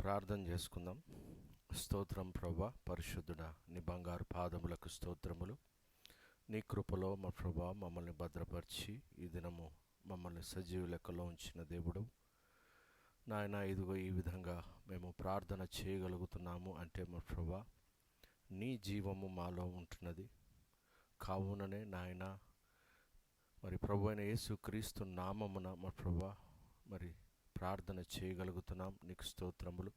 ప్రార్థన చేసుకుందాం. స్తోత్రం ప్రభా, పరిశుద్ధుడా, నీ బంగారు పాదములకు స్తోత్రములు. నీ కృపలో మా ప్రభా మమ్మల్ని భద్రపరిచి ఈ దినము మమ్మల్ని సజీవ లెక్కలో ఉంచిన దేవుడు నాయన, ఇదిగో ఈ విధంగా మేము ప్రార్థన చేయగలుగుతున్నాము అంటే మా ప్రభా నీ జీవము మాలో ఉంటున్నది. కావుననే నాయన మరి ప్రభు అయిన యేసు క్రీస్తు నామమున మా ప్రభా మరి ప్రార్థన చేయగలుగుతున్నాం. నీకు స్తోత్రములు.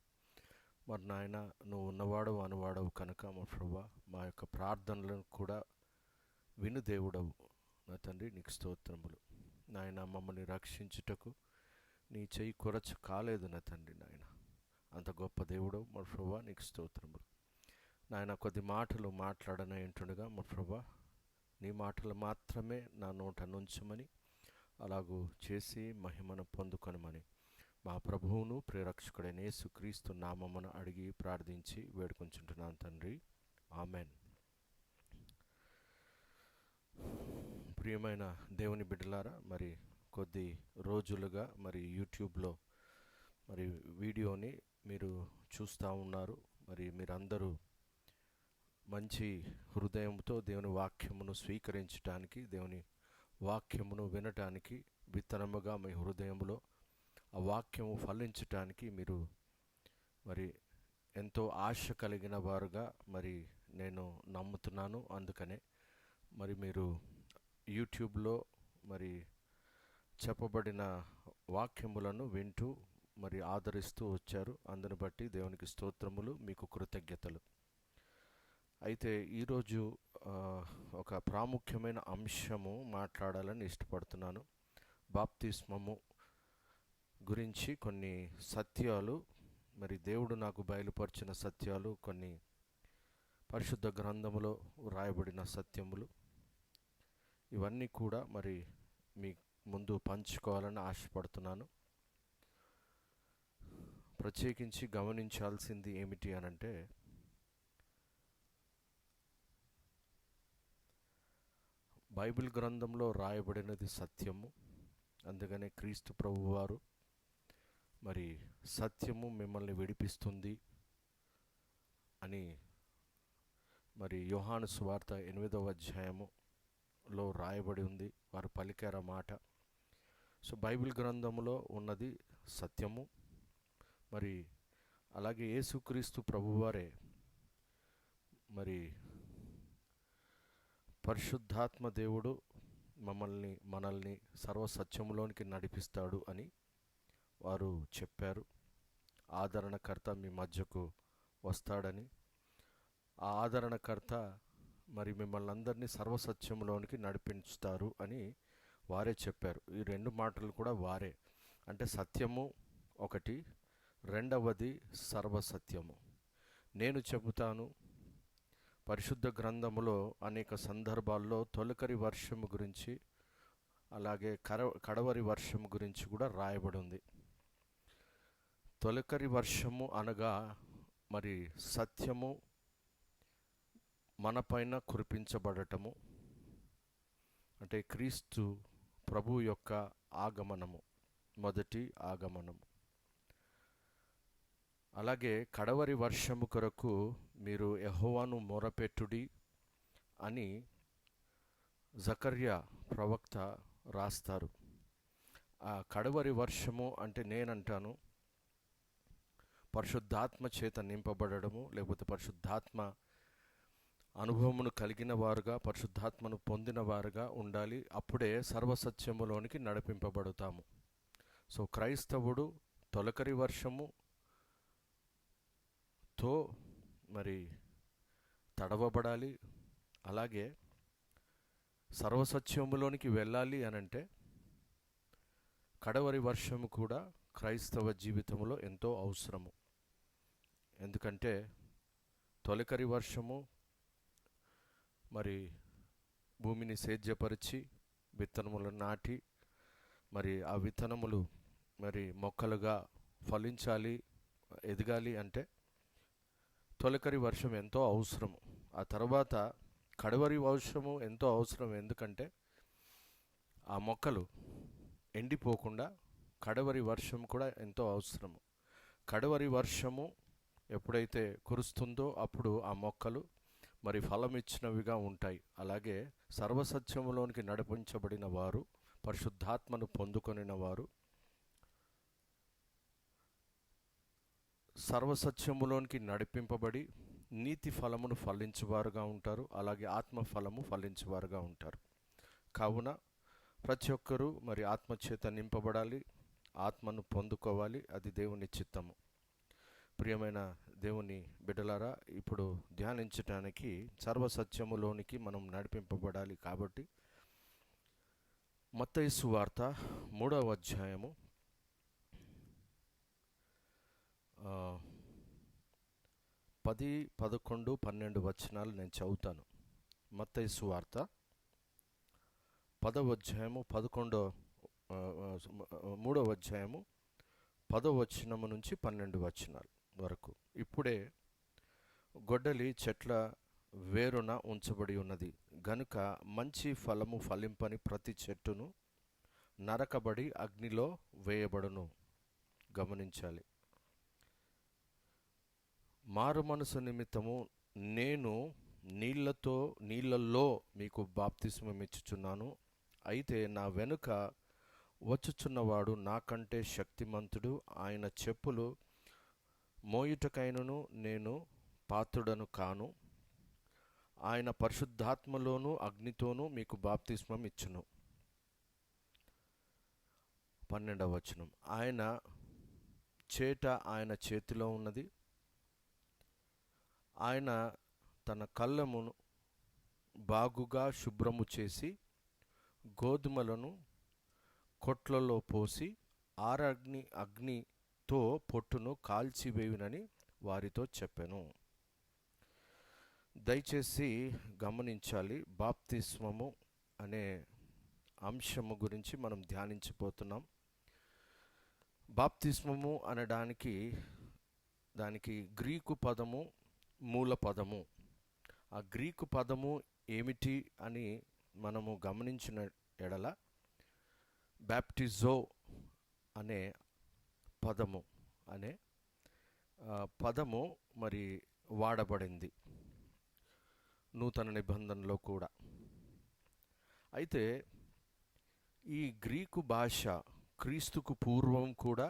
మరి నాయన, నువ్వు ఉన్నవాడవు అనువాడవు కనుక మా ప్రభా మా యొక్క ప్రార్థనలను కూడా విను దేవుడవు నా తండ్రి. నీకు స్తోత్రములు నాయన. మమ్మల్ని రక్షించుటకు నీ చెయ్యి కొరచ కాలేదు నా తండ్రి. నాయన, అంత గొప్ప దేవుడవు మా ప్రభా. నీకు స్తోత్రములు నాయన. కొద్ది మాటలు మాట్లాడనంటుండగా మా ప్రభా నీ మాటలు మాత్రమే నా నోట నుంచమని, అలాగూ చేసి మహిమను పొందుకొనమని మా ప్రభువును ప్రేరక్షకుడైన యేసుక్రీస్తు నామమున అడిగి ప్రార్థించి వేడుకొంచుంటున్నాను తండ్రి. ఆమెన్. ప్రియమైన దేవుని బిడ్డలారా, మరి కొద్ది రోజులుగా మరి యూట్యూబ్లో మరి వీడియోని మీరు చూస్తూ ఉన్నారు. మరి మీరందరూ మంచి హృదయంతో దేవుని వాక్యమును స్వీకరించడానికి, దేవుని వాక్యమును వినటానికి, విత్తనముగా మీ హృదయంలో ఆ వాక్యము ఫలించటానికి మీరు మరి ఎంతో ఆశ కలిగిన వారుగా మరి నేను నమ్ముతున్నాను. అందుకనే మరి మీరు యూట్యూబ్లో మరి చెప్పబడిన వాక్యములను వింటూ మరి ఆదరిస్తూ వచ్చారు. అందుని బట్టి దేవునికి స్తోత్రములు, మీకు కృతజ్ఞతలు. అయితే ఈరోజు ఒక ప్రాముఖ్యమైన అంశము మాట్లాడాలని ఇష్టపడుతున్నాను. బాప్తిస్మము గురించి కొన్ని సత్యాలు, మరి దేవుడు నాకు బయలుపరిచిన సత్యాలు, కొన్ని పరిశుద్ధ గ్రంథములో వ్రాయబడిన సత్యములు, ఇవన్నీ కూడా మరి మీ ముందు పంచుకోవాలని ఆశపడుతున్నాను. ప్రత్యేకించి గమనించాల్సింది ఏమిటి అనంటే, బైబిల్ గ్రంథంలో రాయబడినది సత్యము. అందుకనే క్రీస్తు ప్రభువారు మరి సత్యము మిమ్మల్ని విడిపిస్తుంది అని మరి యోహాను సువార్త 8వ అధ్యాయములో రాయబడి ఉంది. వారు పలికారు మాట. సో బైబిల్ గ్రంథములో ఉన్నది సత్యము. మరి అలాగే యేసుక్రీస్తు ప్రభువారే మరి పరిశుద్ధాత్మ దేవుడు మనల్ని సర్వసత్యములోనికి నడిపిస్తాడు అని వారు చెప్పారు. ఆదరణకర్త మీ మధ్యకు వస్తాడని, ఆ ఆదరణకర్త మరి మిమ్మల్ని అందరినీ సర్వసత్యంలోనికి నడిపించుతారు అని వారే చెప్పారు. ఈ రెండు మాటలు కూడా వారే. అంటే సత్యము ఒకటి, రెండవది సర్వసత్యము. నేను చెబుతాను, పరిశుద్ధ గ్రంథములో అనేక సందర్భాల్లో తొలకరి వర్షము గురించి, అలాగే కడవరి వర్షము గురించి కూడా రాయబడి ఉంది. తొలకరి వర్షము అనగా మరి సత్యము మనపైన కురిపించబడటము, అంటే క్రీస్తు ప్రభు యొక్క ఆగమనము, మొదటి ఆగమనము. అలాగే కడవరి వర్షము కొరకు మీరు యెహోవాను మొరపెట్టుడి అని జకర్యా ప్రవక్త రాస్తారు. ఆ కడవరి వర్షము అంటే నేనంటాను పరిశుద్ధాత్మ చేత నింపబడము, లేకపోతే పరిశుద్ధాత్మ అనుభవమును కలిగిన వారుగా, పరిశుద్ధాత్మను పొందిన వారుగా ఉండాలి. అప్పుడే సర్వసత్యములోనికి నడిపింపబడతాము. సో క్రైస్తవుడు తొలకరి వర్షముతో మరి తడవబడాలి. అలాగే సర్వసత్యములోనికి వెళ్ళాలి అనంటే కడవరి వర్షము కూడా క్రైస్తవ జీవితంలో ఎంతో అవసరము. ఎందుకంటే తొలకరి వర్షము మరి భూమిని సేద్యపరిచి విత్తనములు నాటి, మరి ఆ విత్తనములు మరి మొక్కలుగా ఫలించాలి, ఎదగాలి అంటే తొలకరి వర్షం ఎంతో అవసరము. ఆ తర్వాత కడవరి వర్షము ఎంతో అవసరం. ఎందుకంటే ఆ మొక్కలు ఎండిపోకుండా కడవరి వర్షం కూడా ఎంతో అవసరము. కడవరి వర్షము ఎప్పుడైతే కురుస్తుందో అప్పుడు ఆ మొక్కలు మరి ఫలమిచ్చినవిగా ఉంటాయి. అలాగే సర్వసత్యములోనికి నడిపించబడిన వారు, పరిశుద్ధాత్మను పొందుకొనిన వారు సర్వసత్యములోనికి నడిపింపబడి నీతి ఫలమును ఫలించువారుగా ఉంటారు. అలాగే ఆత్మ ఫలము ఫలించువారుగా ఉంటారు. కావున ప్రతి ఒక్కరూ మరి ఆత్మచేత నింపబడాలి, ఆత్మను పొందుకోవాలి. అది దేవుని చిత్తము. ప్రియమైన దేవుని బిడ్డలారా, ఇప్పుడు ధ్యానించటానికి సర్వసత్యములోనికి మనం నడిపింపబడాలి. కాబట్టి మత్తయి సువార్త 3వ అధ్యాయము 10, 11, 12 వచనాలు నేను చదువుతాను. మత్తయి సువార్త 10వ అధ్యాయము 3వ అధ్యాయము 10వ వచనము నుంచి 12 వచనాలు వరకు. ఇప్పుడే గొడ్డలి చెట్ల వేరున ఉంచబడి ఉన్నది గనుక మంచి ఫలము ఫలింపని ప్రతి చెట్టును నరకబడి అగ్నిలో వేయబడును. గమనించాలి. మారు మనసు నిమిత్తము నేను నీళ్ళల్లో మీకు బాప్తిస్మం ఇచ్చుచున్నాను. అయితే నా వెనుక వచ్చుచున్నవాడు నాకంటే శక్తిమంతుడు. ఆయన చెప్పులు మోయుటకైనను నేను పాత్రుడను కాను. ఆయన పరిశుద్ధాత్మలోను అగ్నితోనూ మీకు బాప్తిస్మం ఇచ్చును. 12వ వచనం. ఆయన చేట ఆయన చేతిలో ఉన్నది. ఆయన తన కళ్ళమును బాగుగా శుభ్రము చేసి గోధుమలను కొట్లలో పోసి అగ్నితో పొట్టును కాల్చివేయునని వారితో చెప్పెను. దయచేసి గమనించాలి. బాప్తిస్మము అనే అంశము గురించి మనం ధ్యానించబోతున్నాం. బాప్తిస్మము అనడానికి దానికి గ్రీకు పదము మూల పదము. ఆ గ్రీకు పదము ఏమిటి అని మనము గమనించిన ఎడల బ్యాప్టిజో అనే పదము మరి వాడబడింది నూతన నిబంధనలో కూడా. అయితే ఈ గ్రీకు భాష క్రీస్తుకు పూర్వం కూడా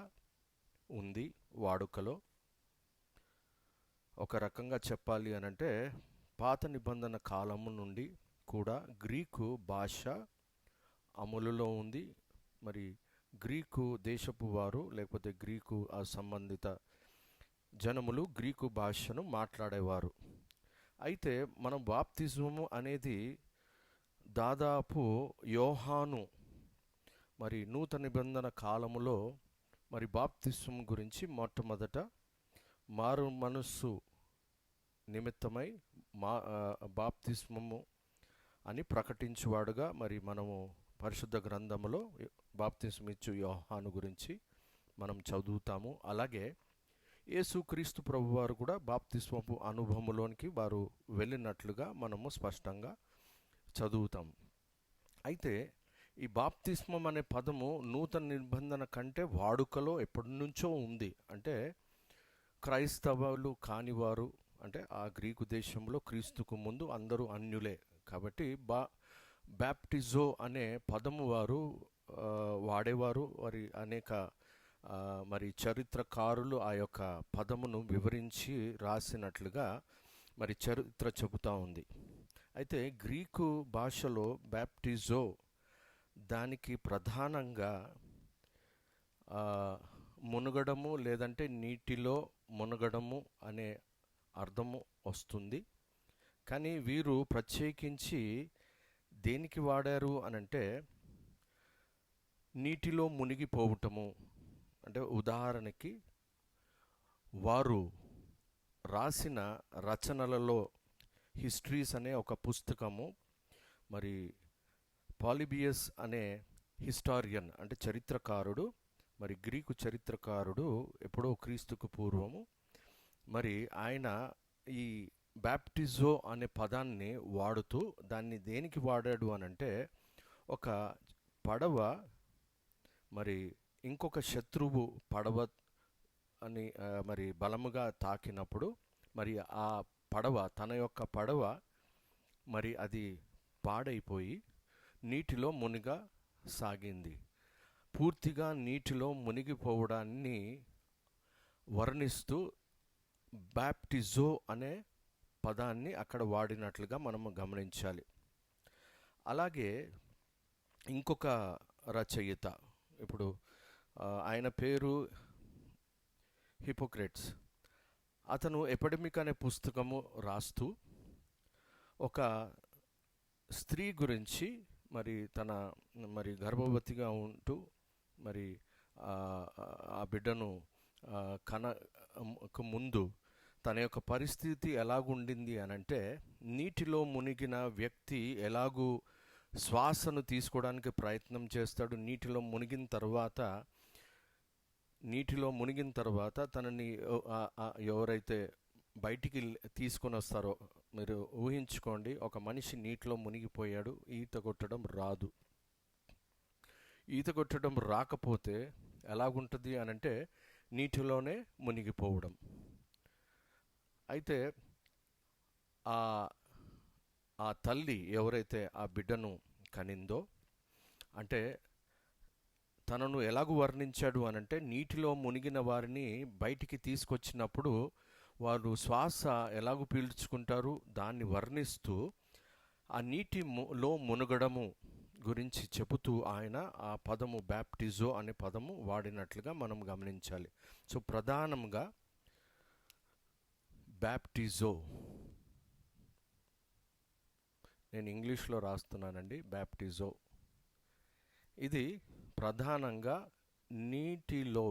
ఉంది వాడుకలో. ఒక రకంగా చెప్పాలి అనంటే పాత నిబంధన కాలము నుండి కూడా గ్రీకు భాష అమలులో ఉంది. మరి గ్రీకు దేశపు వారు లేకపోతే గ్రీకు సంబంధిత జనములు గ్రీకు భాషను మాట్లాడేవారు. అయితే మనం బాప్తిజము అనేది దాదాపు యోహాను మరి నూతన నిబంధన కాలములో మరి బాప్తిజం గురించి మొట్టమొదట మారు మనస్సు నిమిత్తమై బాప్తిస్మము అని ప్రకటించువాడుగా మరి మనము పరిశుద్ధ గ్రంథములో బాప్తిస్మిచ్చు యోహాను గురించి మనం చదువుతాము. అలాగే యేసుక్రీస్తు ప్రభువారు కూడా బాప్తిస్మపు అనుభవంలోనికి వారు వెళ్ళినట్లుగా మనము స్పష్టంగా చదువుతాము. అయితే ఈ బాప్తిస్మం అనే పదము నూతన నిబంధన కంటే వాడుకలో ఎప్పటి నుంచో ఉంది. అంటే క్రైస్తవులు కానివారు, అంటే ఆ గ్రీకు దేశంలో క్రీస్తుకు ముందు అందరూ అన్యులే కాబట్టి బ్యాప్టిజో అనే పదము వారు వాడేవారు. వారి అనేక మరి చరిత్రకారులు ఆ యొక్క పదమును వివరించి రాసినట్లుగా మరి చరిత్ర చెబుతూ ఉంది. అయితే గ్రీకు భాషలో బ్యాప్టిజో దానికి ప్రధానంగా మునగడము లేదంటే నీటిలో మునగడము అనే అర్థము వస్తుంది. కానీ వీరు ప్రత్యేకించి దేనికి వాడారు అనంటే నీటిలో మునిగిపోవటము. అంటే ఉదాహరణకి వారు రాసిన రచనలలో హిస్టరీస్ అనే ఒక పుస్తకము, మరి పాలిబియస్ అనే హిస్టారియన్ అంటే చరిత్రకారుడు, మరి గ్రీకు చరిత్రకారుడు ఎప్పుడో క్రీస్తుకు పూర్వము మరి ఆయన ఈ బ్యాప్టిజో అనే పదాన్ని వాడుతూ దాన్ని దేనికి వాడాడు అనంటే ఒక పడవ మరి ఇంకొక శత్రువు పడవ అని మరి బలముగా తాకినప్పుడు మరి ఆ తన యొక్క పడవ మరి అది పాడైపోయి నీటిలో సాగింది. పూర్తిగా నీటిలో మునిగిపోవడాన్ని వర్ణిస్తూ బ్యాప్టిజో అనే పదాన్ని అక్కడ వాడినట్లుగా మనము గమనించాలి. అలాగే ఇంకొక రచయిత, ఇప్పుడు ఆయన పేరు హిపోక్రేట్స్. అతను ఎపిడమిక్ అనే పుస్తకము రాస్తూ ఒక స్త్రీ గురించి మరి గర్భవతిగా ఉంటూ మరి ఆ బిడ్డను కనకు ముందు తన యొక్క పరిస్థితి ఎలాగుండింది అనంటే, నీటిలో మునిగిన వ్యక్తి ఎలాగూ శ్వాసను తీసుకోవడానికి ప్రయత్నం చేస్తాడు. నీటిలో మునిగిన తర్వాత తనని ఎవరైతే బయటికి తీసుకొని వస్తారో, మీరు ఊహించుకోండి, ఒక మనిషి నీటిలో మునిగిపోయాడు, ఈత కొట్టడం రాదు. ఈత కొట్టడం రాకపోతే ఎలాగుంటుంది అనంటే నీటిలోనే మునిగిపోవడం. అయితే ఆ తల్లి ఎవరైతే ఆ బిడ్డను కనిందో, అంటే తనను ఎలాగూ వర్ణించాడు అనంటే, నీటిలో మునిగిన వారిని బయటికి తీసుకొచ్చినప్పుడు వారు శ్వాస ఎలాగూ పీల్చుకుంటారు దాన్ని వర్ణిస్తూ ఆ నీటిలో మునగడము గురించి చెబుతూ ఆయన ఆ పదము బ్యాప్టిజో అనే పదము వాడినట్లుగా మనం గమనించాలి. సో ప్రధానంగా బ్యాప్టిజో, నేను ఇంగ్లీష్లో రాస్తున్నానండి, బ్యాప్టిజో, ఇది ప్రధానంగా నీటిలో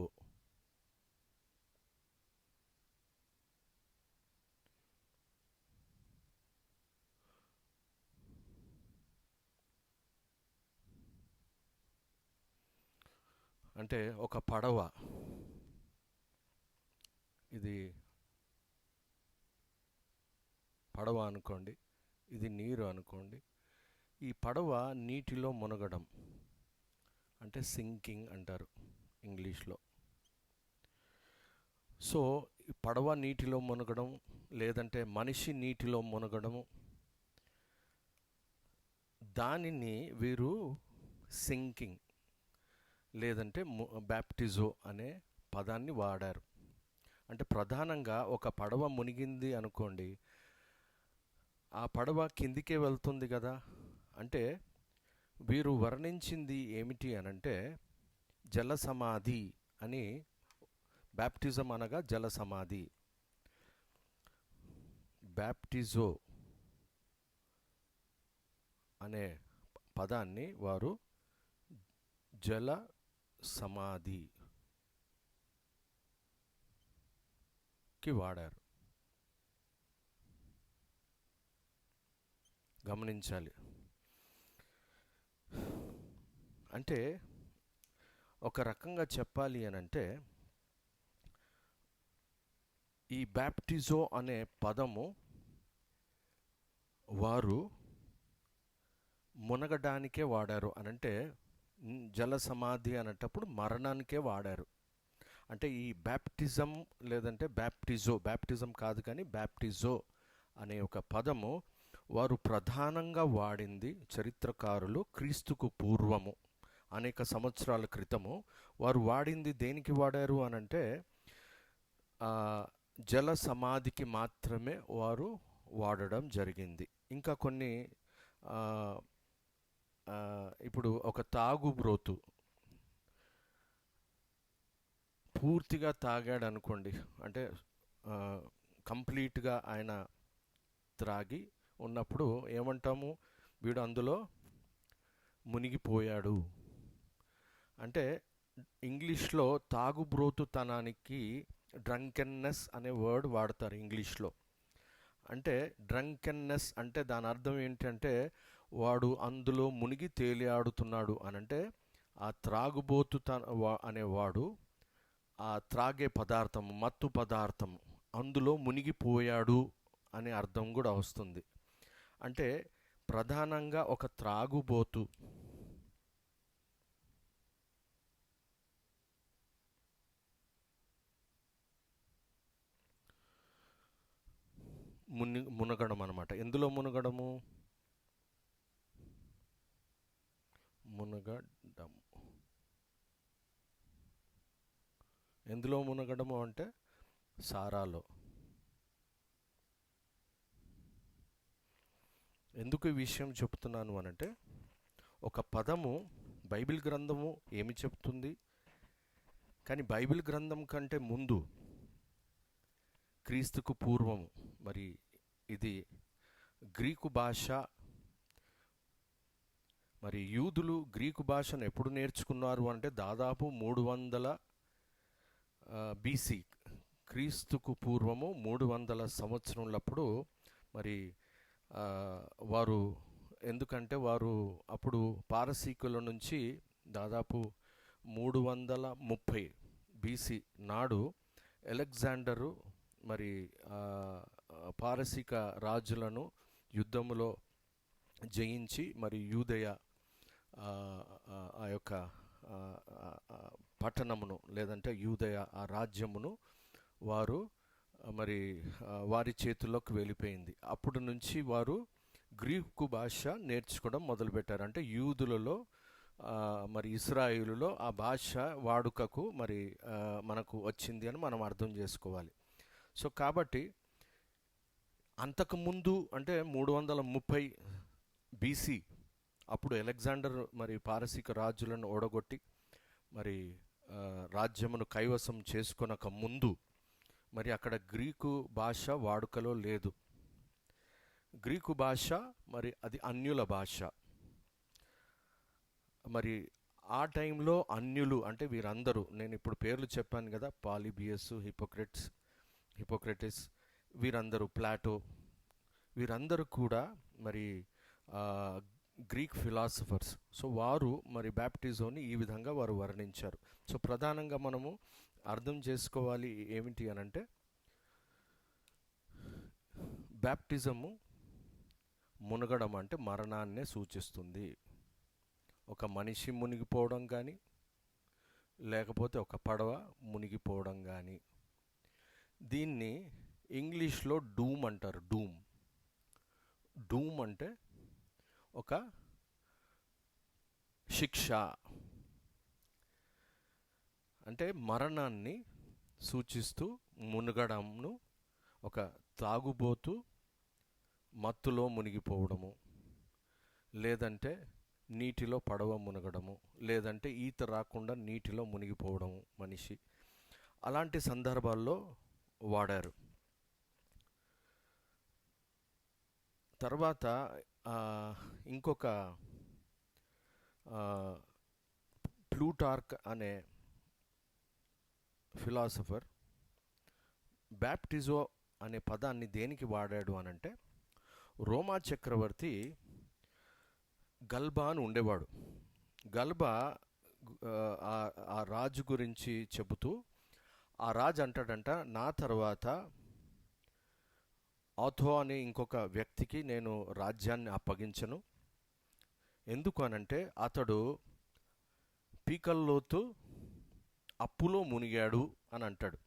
అంటే ఒక పడవ, ఇది పడవ అనుకోండి, ఇది నీరు అనుకోండి. ఈ పడవ నీటిలో మునగడం అంటే సింకింగ్ అంటారు ఇంగ్లీష్లో. సో పడవ నీటిలో మునగడం, లేదంటే మనిషి నీటిలో మునగడము, దానిని వీరు సింకింగ్ లేదంటే బ్యాప్టిజో అనే పదాన్ని వాడారు. అంటే ప్రధానంగా ఒక పడవ మునిగింది అనుకోండి, ఆ పడవ కిందికే వెళ్తుంది కదా. అంటే వీరు వర్ణించింది ఏమిటి అనంటే జల సమాధి అని. బ్యాప్టిజం అనగా జల సమాధి. బ్యాప్టిజో అనే పదాన్ని వారు జల సమాధికి వాడారు. గమనించాలి. అంటే ఒక రకంగా చెప్పాలి అనంటే, ఈ బ్యాప్టిజో అనే పదము వారు మునగడానికే వాడారు అనంటే, జల సమాధి అనేటప్పుడు మరణానికే వాడారు. అంటే ఈ బ్యాప్టిజం లేదంటే బ్యాప్టిజం కాదు కానీ బ్యాప్టిజో అనే ఒక పదము వారు ప్రధానంగా వాడింది చరిత్రకారులు క్రీస్తుకు పూర్వము అనేక సంవత్సరాల క్రితము వారు వాడింది దేనికి వాడారు అనంటే జల సమాధికి మాత్రమే వారు వాడడం జరిగింది. ఇంకా కొన్ని ఇప్పుడు ఒక తాగుబ్రోతు పూర్తిగా తాగాడు అనుకోండి, అంటే కంప్లీట్గా ఆయన త్రాగి ఉన్నప్పుడు ఏమంటాము, వీడు అందులో మునిగిపోయాడు. అంటే ఇంగ్లీష్లో తాగుబ్రోతుతనానికి డ్రంకెన్నెస్ అనే వర్డ్ వాడతారు ఇంగ్లీష్లో. అంటే డ్రంకెన్నెస్ అంటే దాని అర్థం ఏంటంటే వాడు అందులో మునిగి తేలియాడుతున్నాడు అనంటే ఆ త్రాగుబోతు అనేవాడు ఆ త్రాగే పదార్థం, మత్తు పదార్థం అందులో మునిగిపోయాడు అనే అర్థం కూడా వస్తుంది. అంటే ప్రధానంగా ఒక త్రాగుబోతు మునగడం అనమాట. ఎందులో మునగడము? మునగడం. ఎందులో మునగడము అంటే సారాలో. ఎందుకు ఈ విషయం చెప్తున్నాను అనంటే, ఒక పదము బైబిల్ గ్రంథము ఏమి చెప్తుంది, కానీ బైబిల్ గ్రంథం కంటే ముందు క్రీస్తుకు పూర్వము, మరి ఇది గ్రీకు భాష. మరి యూదులు గ్రీకు భాషను ఎప్పుడు నేర్చుకున్నారు అంటే దాదాపు 300 బీసీ, క్రీస్తుకు పూర్వము 300 సంవత్సరంలప్పుడు. మరి వారు, ఎందుకంటే వారు అప్పుడు పారసీకుల నుంచి దాదాపు 330 బీసీ నాడు అలెగ్జాండరు మరి పారసీక రాజులను యుద్ధములో జయించి మరి యూదయ ఆ యొక్క పట్టణమును, లేదంటే యూదయ ఆ రాజ్యమును వారు మరి వారి చేతుల్లోకి వెళ్ళిపోయింది. అప్పటి నుంచి వారు గ్రీకు భాష నేర్చుకోవడం మొదలుపెట్టారు. అంటే యూదులలో మరి ఇశ్రాయేలులో ఆ భాష వాడుకకు మరి మనకు వచ్చింది అని మనం అర్థం చేసుకోవాలి. సో కాబట్టి అంతకుముందు అంటే 330 బీసీ అప్పుడు అలెగ్జాండర్ మరి పారసీక రాజులను ఓడగొట్టి మరి రాజ్యమును కైవసం చేసుకొనక ముందు మరి అక్కడ గ్రీకు భాష వాడుకలో లేదు. గ్రీకు భాష మరి అది అన్యుల భాష. మరి ఆ టైంలో అన్యులు అంటే వీరందరూ, నేను ఇప్పుడు పేర్లు చెప్పాను కదా, పాలిబియస్, హిపోక్రటిస్, వీరందరూ, ప్లాటో, వీరందరూ కూడా మరి గ్రీక్ ఫిలాసఫర్స్. సో వారు మరి బ్యాప్టిజంని ఈ విధంగా వారు వర్ణించారు. సో ప్రధానంగా మనము అర్థం చేసుకోవాలి ఏమిటి అనంటే, బ్యాప్టిజము మునగడం అంటే మరణాన్నే సూచిస్తుంది. ఒక మనిషి మునిగిపోవడం కానీ, లేకపోతే ఒక పడవ మునిగిపోవడం కానీ. దీన్ని ఇంగ్లీష్లో డూమ్ అంటారు. డూమ్ అంటే ఒక శిక్ష, అంటే మరణాన్ని సూచిస్తూ మునగడంను, ఒక తాగుబోతు మత్తులో మునిగిపోవడము, లేదంటే నీటిలో పడవ మునగడము, లేదంటే ఈత రాకుండా నీటిలో మునిగిపోవడము మనిషి, అలాంటి సందర్భాల్లో వాడారు. తర్వాత ఇంకొక ప్లూటార్క్ అనే ఫిలాసఫర్ బ్యాప్టిజో అనే పదాన్ని దేనికి వాడాడు అనంటే, రోమా చక్రవర్తి గల్బా అని ఉండేవాడు. గల్బా ఆ రాజు గురించి చెబుతూ ఆ రాజు అంటాడంట, నా తర్వాత ఆథో అనే ఇంకొక వ్యక్తికి నేను రాజ్యాన్ని అప్పగించను. ఎందుకు అనంటే అతడు పీకల్లోతు అప్పులో మునిగాడు అని అంటాడు.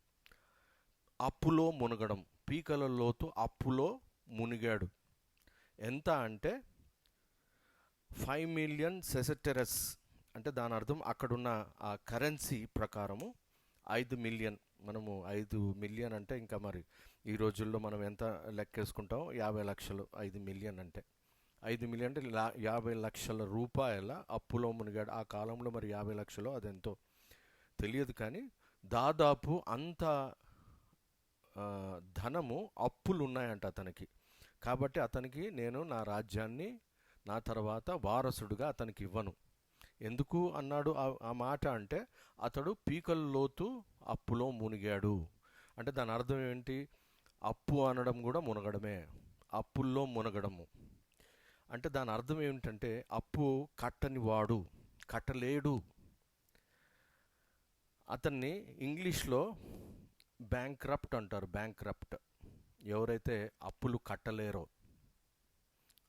అప్పులో మునగడం, పీకల లోతు అప్పులో మునిగాడు. ఎంత అంటే 5 మిలియన్ సెసెటెరస్, అంటే దాని అర్థం అక్కడున్న ఆ కరెన్సీ ప్రకారము 5 మిలియన్. మనము 5 మిలియన్ అంటే ఇంకా మరి ఈ రోజుల్లో మనం ఎంత లెక్కేసుకుంటాం, 50 లక్షలు. 5 మిలియన్ అంటే 5 మిలియన్ అంటే 50 లక్షల రూపాయల అప్పులో మునిగాడు. ఆ కాలంలో మరి 50 లక్షలు అదెంతో తెలియదు, కానీ దాదాపు అంత ధనము అప్పులు ఉన్నాయంట అతనికి. కాబట్టి అతనికి నేను నా రాజ్యాన్ని నా తర్వాత వారసుడుగా అతనికి ఇవ్వను. ఎందుకు అన్నాడు ఆ మాట అంటే, అతడు పీకల లోతు అప్పులో మునిగాడు. అంటే దాని అర్థం ఏంటి? అప్పు అనడం కూడా మునగడమే, అప్పుల్లో మునగడము. అంటే దాని అర్థం ఏమిటంటే అప్పు కట్టని వాడు, కట్టలేడు. అతన్ని ఇంగ్లీష్లో బ్యాంక్రప్ట్ అంటారు. బ్యాంక్రప్ట్ ఎవరైతే అప్పులు కట్టలేరో,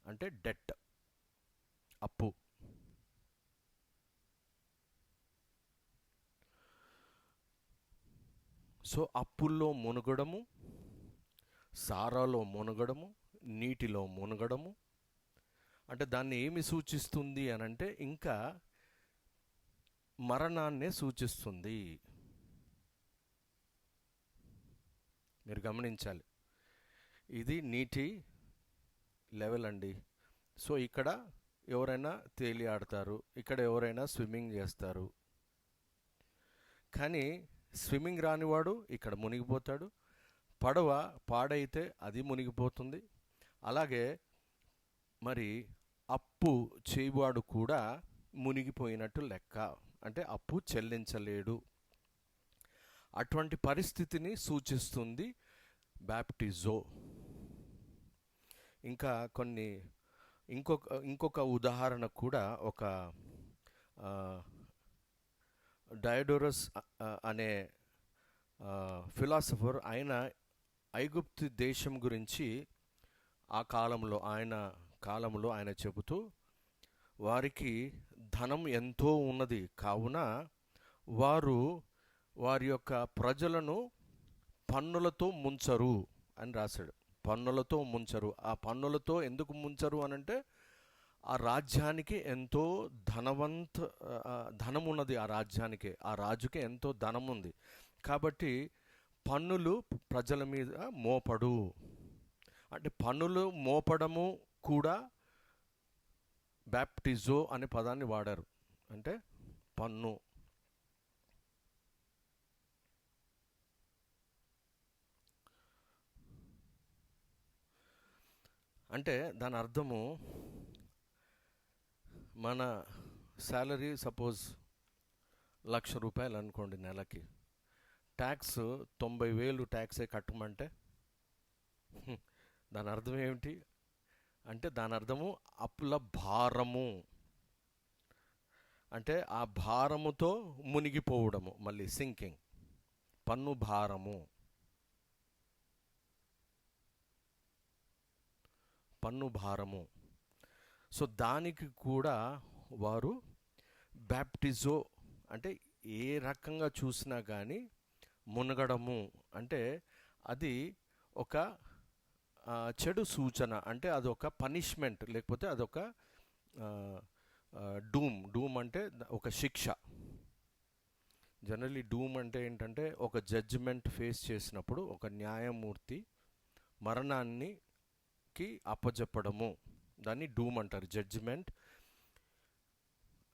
అంటే డెట్, అప్పు. సో అప్పుల్లో మునగడము, సారాలో మునగడము, నీటిలో మునగడము. అంటే దాన్ని ఏమి సూచిస్తుంది అనంటే ఇంకా మరణాన్నే సూచిస్తుంది. మీరు గమనించాలి, ఇది నీటి లెవెల్ అండి. సో ఇక్కడ ఎవరైనా తేలి ఆడతారు, ఇక్కడ ఎవరైనా స్విమ్మింగ్ చేస్తారు. కానీ స్విమ్మింగ్ రానివాడు ఇక్కడ మునిగిపోతాడు. పడవ పాడైతే అది మునిగిపోతుంది. అలాగే మరి అప్పు చేయవాడు కూడా మునిగిపోయినట్టు లెక్క, అంటే అప్పు చెల్లించలేడు. అటువంటి పరిస్థితిని సూచిస్తుంది బ్యాప్టిజో. ఇంకా ఇంకొక ఉదాహరణ కూడా, ఒక డయోడోరస్ అనే ఫిలాసఫర్, ఆయన ఐగుప్తు దేశం గురించి ఆ కాలంలో ఆయన చెబుతూ, వారికి ధనం ఎంతో ఉన్నది కావున వారి యొక్క ప్రజలను పన్నులతో ముంచరు అని రాశాడు. పన్నులతో ముంచరు. ఆ పన్నులతో ఎందుకు ముంచరు అనంటే ఆ రాజ్యానికి ఎంతో ధనం ఉన్నది. ఆ రాజుకి ఎంతో ధనం ఉంది కాబట్టి పన్నులు ప్రజల మీద మోపడు. అంటే పన్నులు మోపడము కూడా బ్యాప్టిజో అనే పదాన్ని వాడారు. అంటే పన్ను. అంటే దాని అర్థము, మన శాలరీ సపోజ్ 1,00,000 రూపాయలు అనుకోండి నెలకి, ట్యాక్స్ 90,000 ట్యాక్సే కట్టమంటే దాని అర్థం ఏమిటి అంటే, దాని అర్థము అప్పుల భారము. అంటే ఆ భారముతో మునిగిపోవడము, మళ్ళీ సింకింగ్, పన్ను భారము. సో దానికి కూడా వారు బ్యాప్టిజో, అంటే ఏ రకంగా చూసినా కానీ మునగడము అంటే అది ఒక చెడు సూచన. అంటే అదొక పనిష్మెంట్, లేకపోతే అదొక డూమ్ అంటే ఒక శిక్ష. జనరల్లీ డూమ్ అంటే ఏంటంటే, ఒక జడ్జిమెంట్ ఫేస్ చేసినప్పుడు ఒక న్యాయమూర్తి మరణానికి అప్పజెప్పడము, దాన్ని డూమ్ అంటారు. జడ్జిమెంట్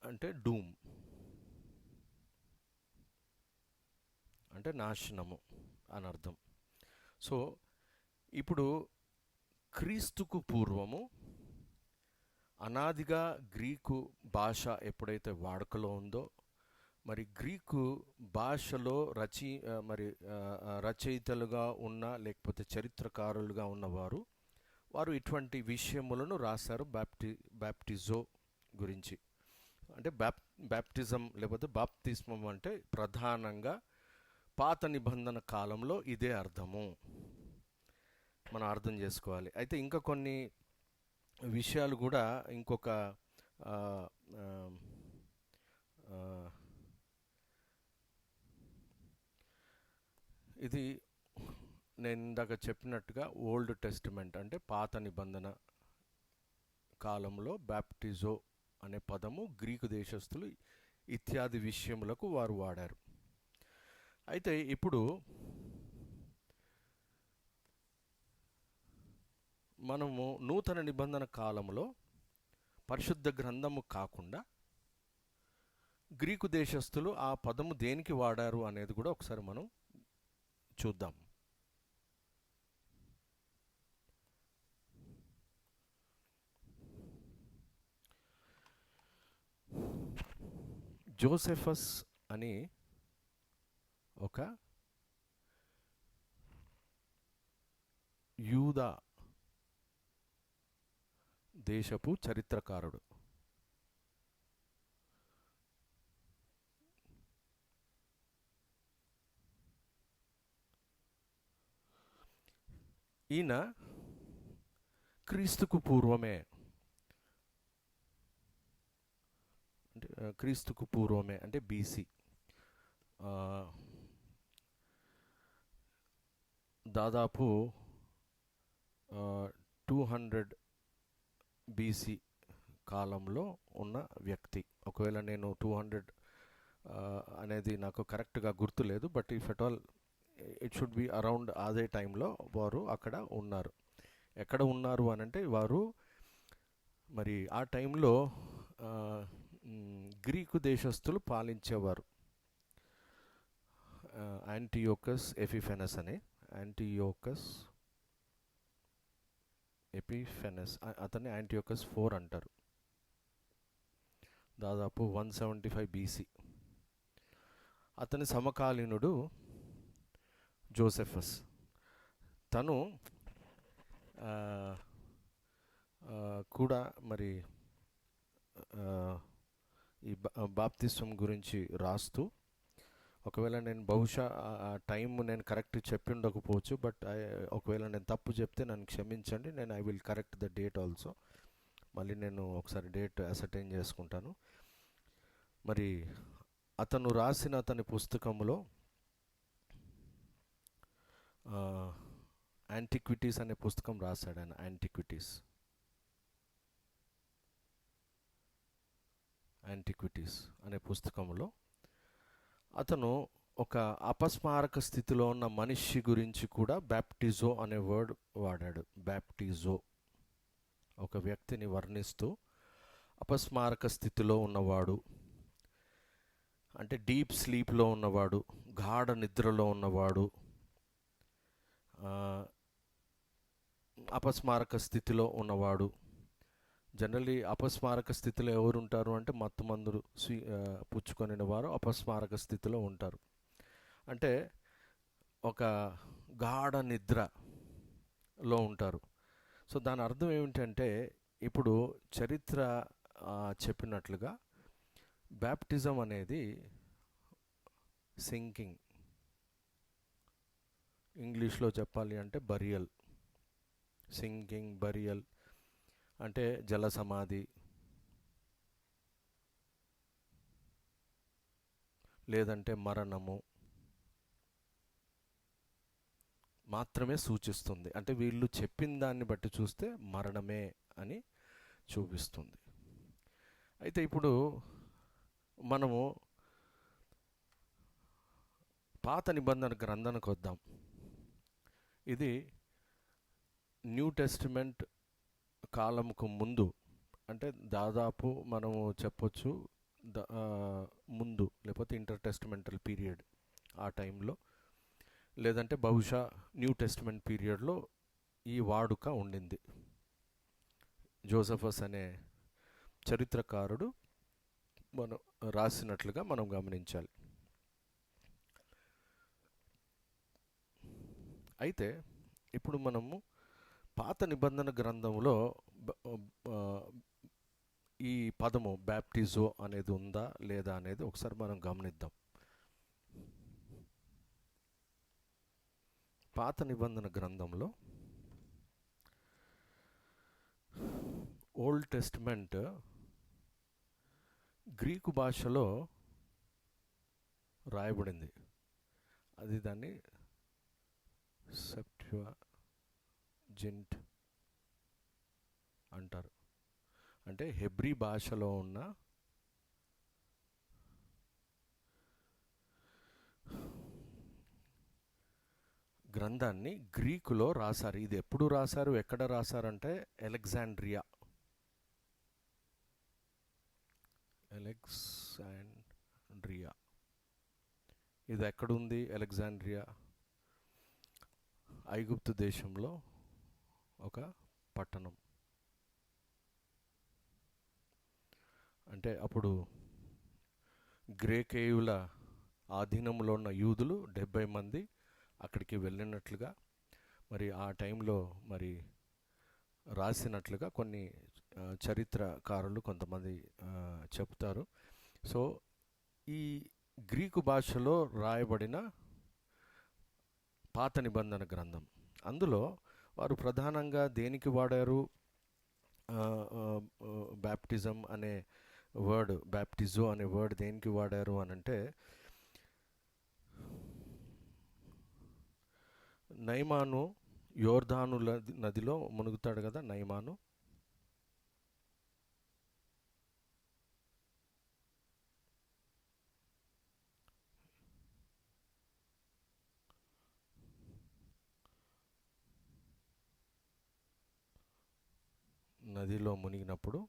అంటే డూమ్ అంటే నాశనము అని అర్థం. సో ఇప్పుడు క్రీస్తుకు పూర్వము అనాదిగా గ్రీకు భాష ఎప్పుడైతే వాడుకలో ఉందో, మరి గ్రీకు భాషలో రచయితలుగా ఉన్న, లేకపోతే చరిత్రకారులుగా ఉన్నవారు ఇటువంటి విషయములను రాశారు బ్యాప్టిజో గురించి. అంటే బ్యాప్టిజం లేకపోతే బాప్తిస్మం అంటే ప్రధానంగా పాత నిబంధన కాలంలో ఇదే అర్థము, మనం అర్థం చేసుకోవాలి. అయితే ఇంకా కొన్ని విషయాలు కూడా, ఇంకొక ఇది నేను ఇందాక చెప్పినట్టుగా ఓల్డ్ టెస్టిమెంట్ అంటే పాత నిబంధన కాలంలో బ్యాప్టిజో అనే పదము గ్రీకు దేశస్థులు ఇత్యాది విషయములకు వారు వాడారు. అయితే ఇప్పుడు మనము నూతన నిబంధన కాలంలో పరిశుద్ధ గ్రంథము కాకుండా గ్రీకు దేశస్థులు ఆ పదము దేనికి వాడారు అనేది కూడా ఒకసారి మనం చూద్దాం. జోసెఫస్ అని ఒక యూదా దేశపు చరిత్రకారుడు. ఈయన క్రీస్తుకు పూర్వమే అంటే బీసీ, దాదాపు 200 BC కాలంలో ఉన్న వ్యక్తి. ఒకవేళ నేను 200 అనేది నాకు కరెక్ట్గా గుర్తులేదు, but if at all it should be around అదే టైంలో వారు అక్కడ ఉన్నారు. ఎక్కడ ఉన్నారు అని అంటే వారు మరి ఆ టైంలో గ్రీకు దేశస్థులు పాలించేవారు. యాంటియోకస్ ఎపిఫెనస్ అని, యాంటియోకస్ ఎపిఫెనస్ అతన్ని యాంటియోకస్ 4 అంటారు. దాదాపు 175 BC. అతని సమకాలీనుడు జోసెఫస్. తను కూడా మరి ఈ బాప్తిస్వం గురించి రాస్తూ, ఒకవేళ నేను బహుశా ఆ టైం నేను కరెక్ట్ చెప్పి ఉండకపోవచ్చు, బట్ ఒకవేళ నేను తప్పు చెప్తే నన్ను క్షమించండి. నేను I will correct the date also. మళ్ళీ నేను ఒకసారి డేట్ అసర్టైన్ చేసుకుంటాను. మరి అతను రాసిన అతని పుస్తకంలో యాంటిక్విటీస్ అనే పుస్తకం రాశాడు ఆయన. యాంటిక్విటీస్ అనే పుస్తకంలో అతను ఒక అపస్మారక స్థితిలో ఉన్న మనిషి గురించి కూడా బ్యాప్టిజో అనే వర్డ్ వాడాడు. బ్యాప్టిజో, ఒక వ్యక్తిని వర్ణిస్తూ అపస్మారక స్థితిలో ఉన్నవాడు అంటే డీప్ స్లీప్లో ఉన్నవాడు, గాఢ నిద్రలో ఉన్నవాడు, అపస్మారక స్థితిలో ఉన్నవాడు. జనరల్లీ అపస్మారక స్థితిలో ఎవరు ఉంటారు అంటే మత్తు మందులు పుచ్చుకొనిన వారు అపస్మారక స్థితిలో ఉంటారు. అంటే ఒక గాఢ నిద్రలో ఉంటారు. సో దాని అర్థం ఏమిటంటే, ఇప్పుడు చరిత్ర చెప్పినట్లుగా బ్యాప్టిజం అనేది సింకింగ్, ఇంగ్లీష్లో చెప్పాలి అంటే బరియల్. సింకింగ్, బరియల్ అంటే జల సమాధి లేదంటే మరణము మాత్రమే సూచిస్తుంది. అంటే వీళ్ళు చెప్పిన దాన్ని బట్టి చూస్తే మరణమే అని చూపిస్తుంది. అయితే ఇప్పుడు మనము పాత నిబంధన గ్రంథానికి వద్దాం. ఇది న్యూ టెస్టిమెంట్ కాలంకు ముందు, అంటే దాదాపు మనము చెప్పొచ్చు ముందు, లేకపోతే ఇంటర్ టెస్టిమెంటల్ పీరియడ్ ఆ టైంలో, లేదంటే బహుశా న్యూ టెస్టిమెంట్ పీరియడ్లో ఈ వాడుక ఉండింది. జోసెఫస్ అనే చరిత్రకారుడు మనం రాసినట్లుగా మనం గమనించాలి. అయితే ఇప్పుడు మనము పాత నిబంధన గ్రంథంలో ఈ పదము బ్యాప్టిజో అనేది ఉందా లేదా అనేది ఒకసారి మనం గమనిద్దాం. పాత నిబంధన గ్రంథంలో ఓల్డ్ టెస్టిమెంట్ గ్రీకు భాషలో రాయబడింది. అది దాన్ని సెప్ట్యుజింట్ అంటారు. అంటే హెబ్రీ భాషలో ఉన్న గ్రంథాన్ని గ్రీకులో రాశారు. ఇది ఎప్పుడు రాశారు, ఎక్కడ రాశారంటే అలెగ్జాండ్రియా. ఇది ఎక్కడుంది? అలెగ్జాండ్రియా ఐగుప్తు దేశంలో ఒక పట్టణం. అంటే అప్పుడు గ్రేకేయుల ఆధీనంలో ఉన్న యూదులు 70 మంది అక్కడికి వెళ్ళినట్లుగా మరి ఆ టైంలో మరి రాసినట్లుగా కొన్ని చరిత్రకారులు కొంతమంది చెప్తారు. సో ఈ గ్రీకు భాషలో రాయబడిన పాత నిబంధన గ్రంథం, అందులో వారు ప్రధానంగా దేనికి వాడారు? బ్యాప్టిజం అనే వర్డ్, బ్యాప్టిజో అనే వర్డ్ దేనికి వాడారు అని అంటే, నయమాను యోర్దాను నదిలో మునుగుతాడు కదా నయమాను. నదిలో మునిగినప్పుడు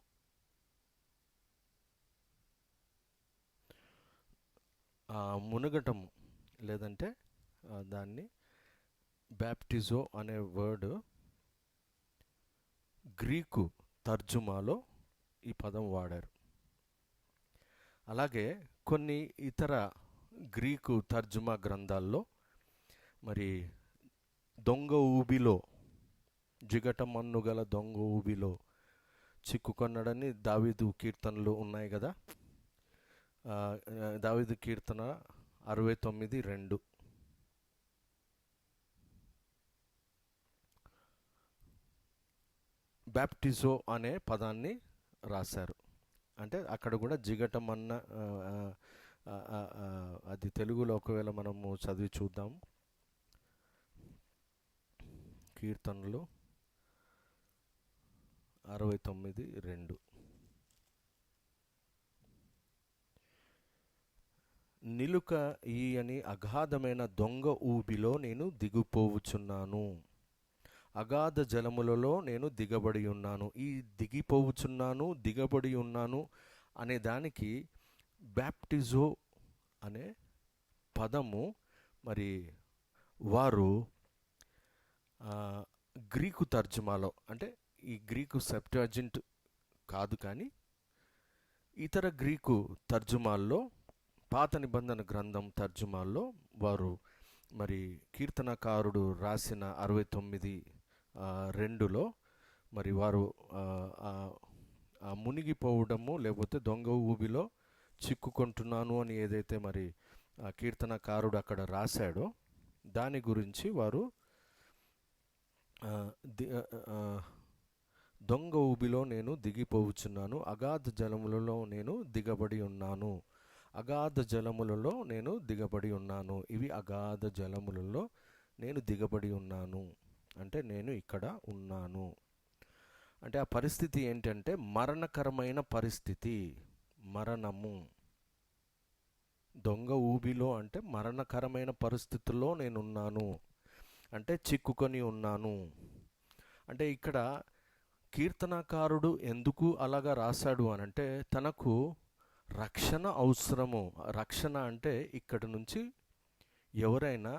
మునగటం లేదంటే దాన్ని బ్యాప్టిజో అనే వర్డ్ గ్రీకు తర్జుమాలో ఈ పదం వాడారు. అలాగే కొన్ని ఇతర గ్రీకు తర్జుమా గ్రంథాల్లో మరి దొంగ ఊబిలో, జిగటమన్ను గల దొంగ ఊబిలో చిక్కుకొన్నాడని దావీదు కీర్తనలు ఉన్నాయి కదా. దావీదు కీర్తన 69:2. బ్యాప్టిజో అనే పదాన్ని రాశారు. అంటే అక్కడ కూడా జిగటమన్న, అది తెలుగులో ఒకవేళ మనము చదివి చూద్దాం. కీర్తనలు 69:2. నిలుక ఈయని అగాధమైన దొంగ ఊబిలో నేను దిగిపోవుచున్నాను, అగాధ జలములలో నేను దిగబడి ఉన్నాను. ఈ దిగిపోవుచున్నాను, దిగబడి ఉన్నాను అనే దానికి బ్యాప్టిజో అనే పదము మరి వారు గ్రీకు తర్జుమాలో, అంటే ఈ గ్రీకు సెప్టుయాజింట్ కాదు కానీ ఇతర గ్రీకు తర్జుమాల్లో, పాత నిబంధన గ్రంథం తర్జుమాల్లో వారు మరి కీర్తనకారుడు రాసిన 69:2లో మరి వారు మునిగిపోవడము లేకపోతే దొంగ ఊబిలో చిక్కుకుంటున్నాను అని ఏదైతే మరి కీర్తనకారుడు అక్కడ రాశాడో దాని గురించి వారు దొంగ ఊబిలో నేను దిగిపోవచ్చున్నాను, అగాధ జలములలో నేను దిగబడి ఉన్నాను, అగాధ జలములలో నేను దిగబడి ఉన్నాను. ఇవి అగాధ జలములలో నేను దిగబడి ఉన్నాను అంటే నేను ఇక్కడ ఉన్నాను. అంటే ఆ పరిస్థితి ఏంటంటే మరణకరమైన పరిస్థితి, మరణము. దొంగ ఊబిలో అంటే మరణకరమైన పరిస్థితుల్లో నేనున్నాను, అంటే చిక్కుకొని ఉన్నాను. అంటే ఇక్కడ కీర్తనకారుడు ఎందుకు అలాగా రాశాడు అనంటే తనకు రక్షణ అవసరము. రక్షణ అంటే ఇక్కడ నుంచి ఎవరైనా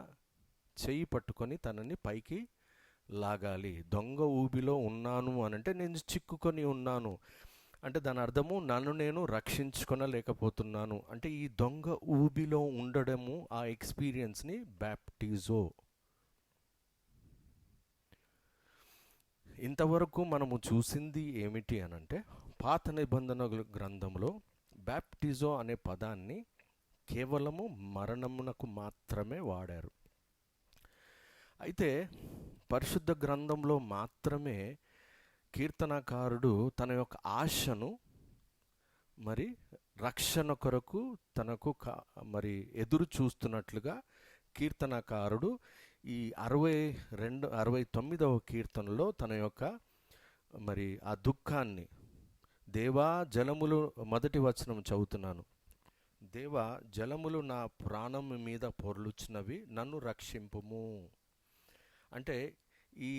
చెయ్యి పట్టుకొని తనని పైకి లాగాలి. దొంగ ఊబిలో ఉన్నాను అనంటే నేను చిక్కుకొని ఉన్నాను అంటే దాని అర్థము నన్ను నేను రక్షించుకొనలేకపోతున్నాను. అంటే ఈ దొంగ ఊబిలో ఉండడము, ఆ ఎక్స్పీరియన్స్ని బ్యాప్టిజో. ఇంతవరకు మనము చూసింది ఏమిటి అనంటే పాత నిబంధన గ్రంథంలో బ్యాప్టిజో అనే పదాన్ని కేవలము మరణమునకు మాత్రమే వాడారు. అయితే పరిశుద్ధ గ్రంథంలో మాత్రమే కీర్తనకారుడు తన యొక్క ఆశను మరి రక్షణ కొరకు తనకు మరి ఎదురు చూస్తున్నట్లుగా కీర్తనకారుడు ఈ 69వ కీర్తనలో తన యొక్క మరి ఆ దుఃఖాన్ని, దేవా జలములు, మొదటి వచనం చదువుతున్నాను, దేవా జలములు నా ప్రాణం మీద పొర్లుచున్నవి, నన్ను రక్షింపుము. అంటే ఈ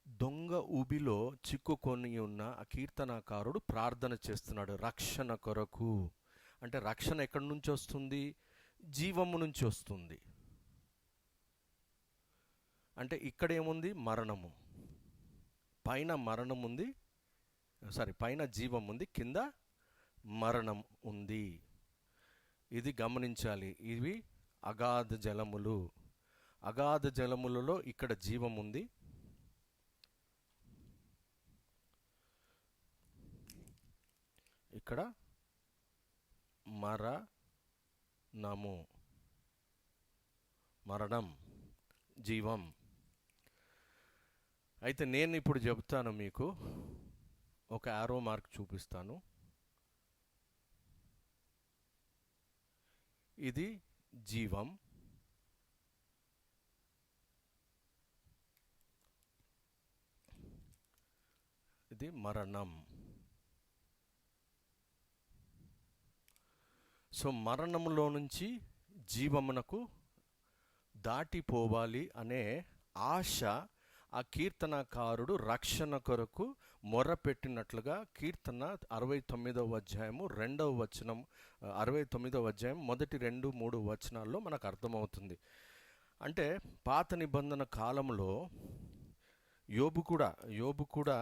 దొంగ ఊబిలో చిక్కుకొని ఉన్న ఆ కీర్తనకారుడు ప్రార్థన చేస్తున్నాడు రక్షణ కొరకు. అంటే రక్షణ ఎక్కడి నుంచి వస్తుంది? జీవము నుంచి వస్తుంది. అంటే ఇక్కడ ఏముంది? మరణము. పైన మరణం ఉంది, పైన జీవం ఉంది, కింద మరణం ఉంది. ఇది గమనించాలి. ఇవి అగాధ జలములు. అగాధ జలములలో ఇక్కడ జీవం ఉంది, ఇక్కడ మరణం, జీవం. అయితే నేను ఇప్పుడు చెప్తాను మీకు, ఒక యారో మార్క్ చూపిస్తాను. ఇది జీవం, ఇది మరణం. సో మరణములో నుంచి జీవమునకు దాటిపోవాలి అనే ఆశ ఆ కీర్తనకారుడు రక్షణ కొరకు మొర్రపెట్టినట్లుగా కీర్తన 69వ అధ్యాయము 2వ వచనం, 69వ అధ్యాయం మొదటి 2-3 వచనాల్లో మనకు అర్థమవుతుంది. అంటే పాత నిబంధన కాలంలో యోబు కూడా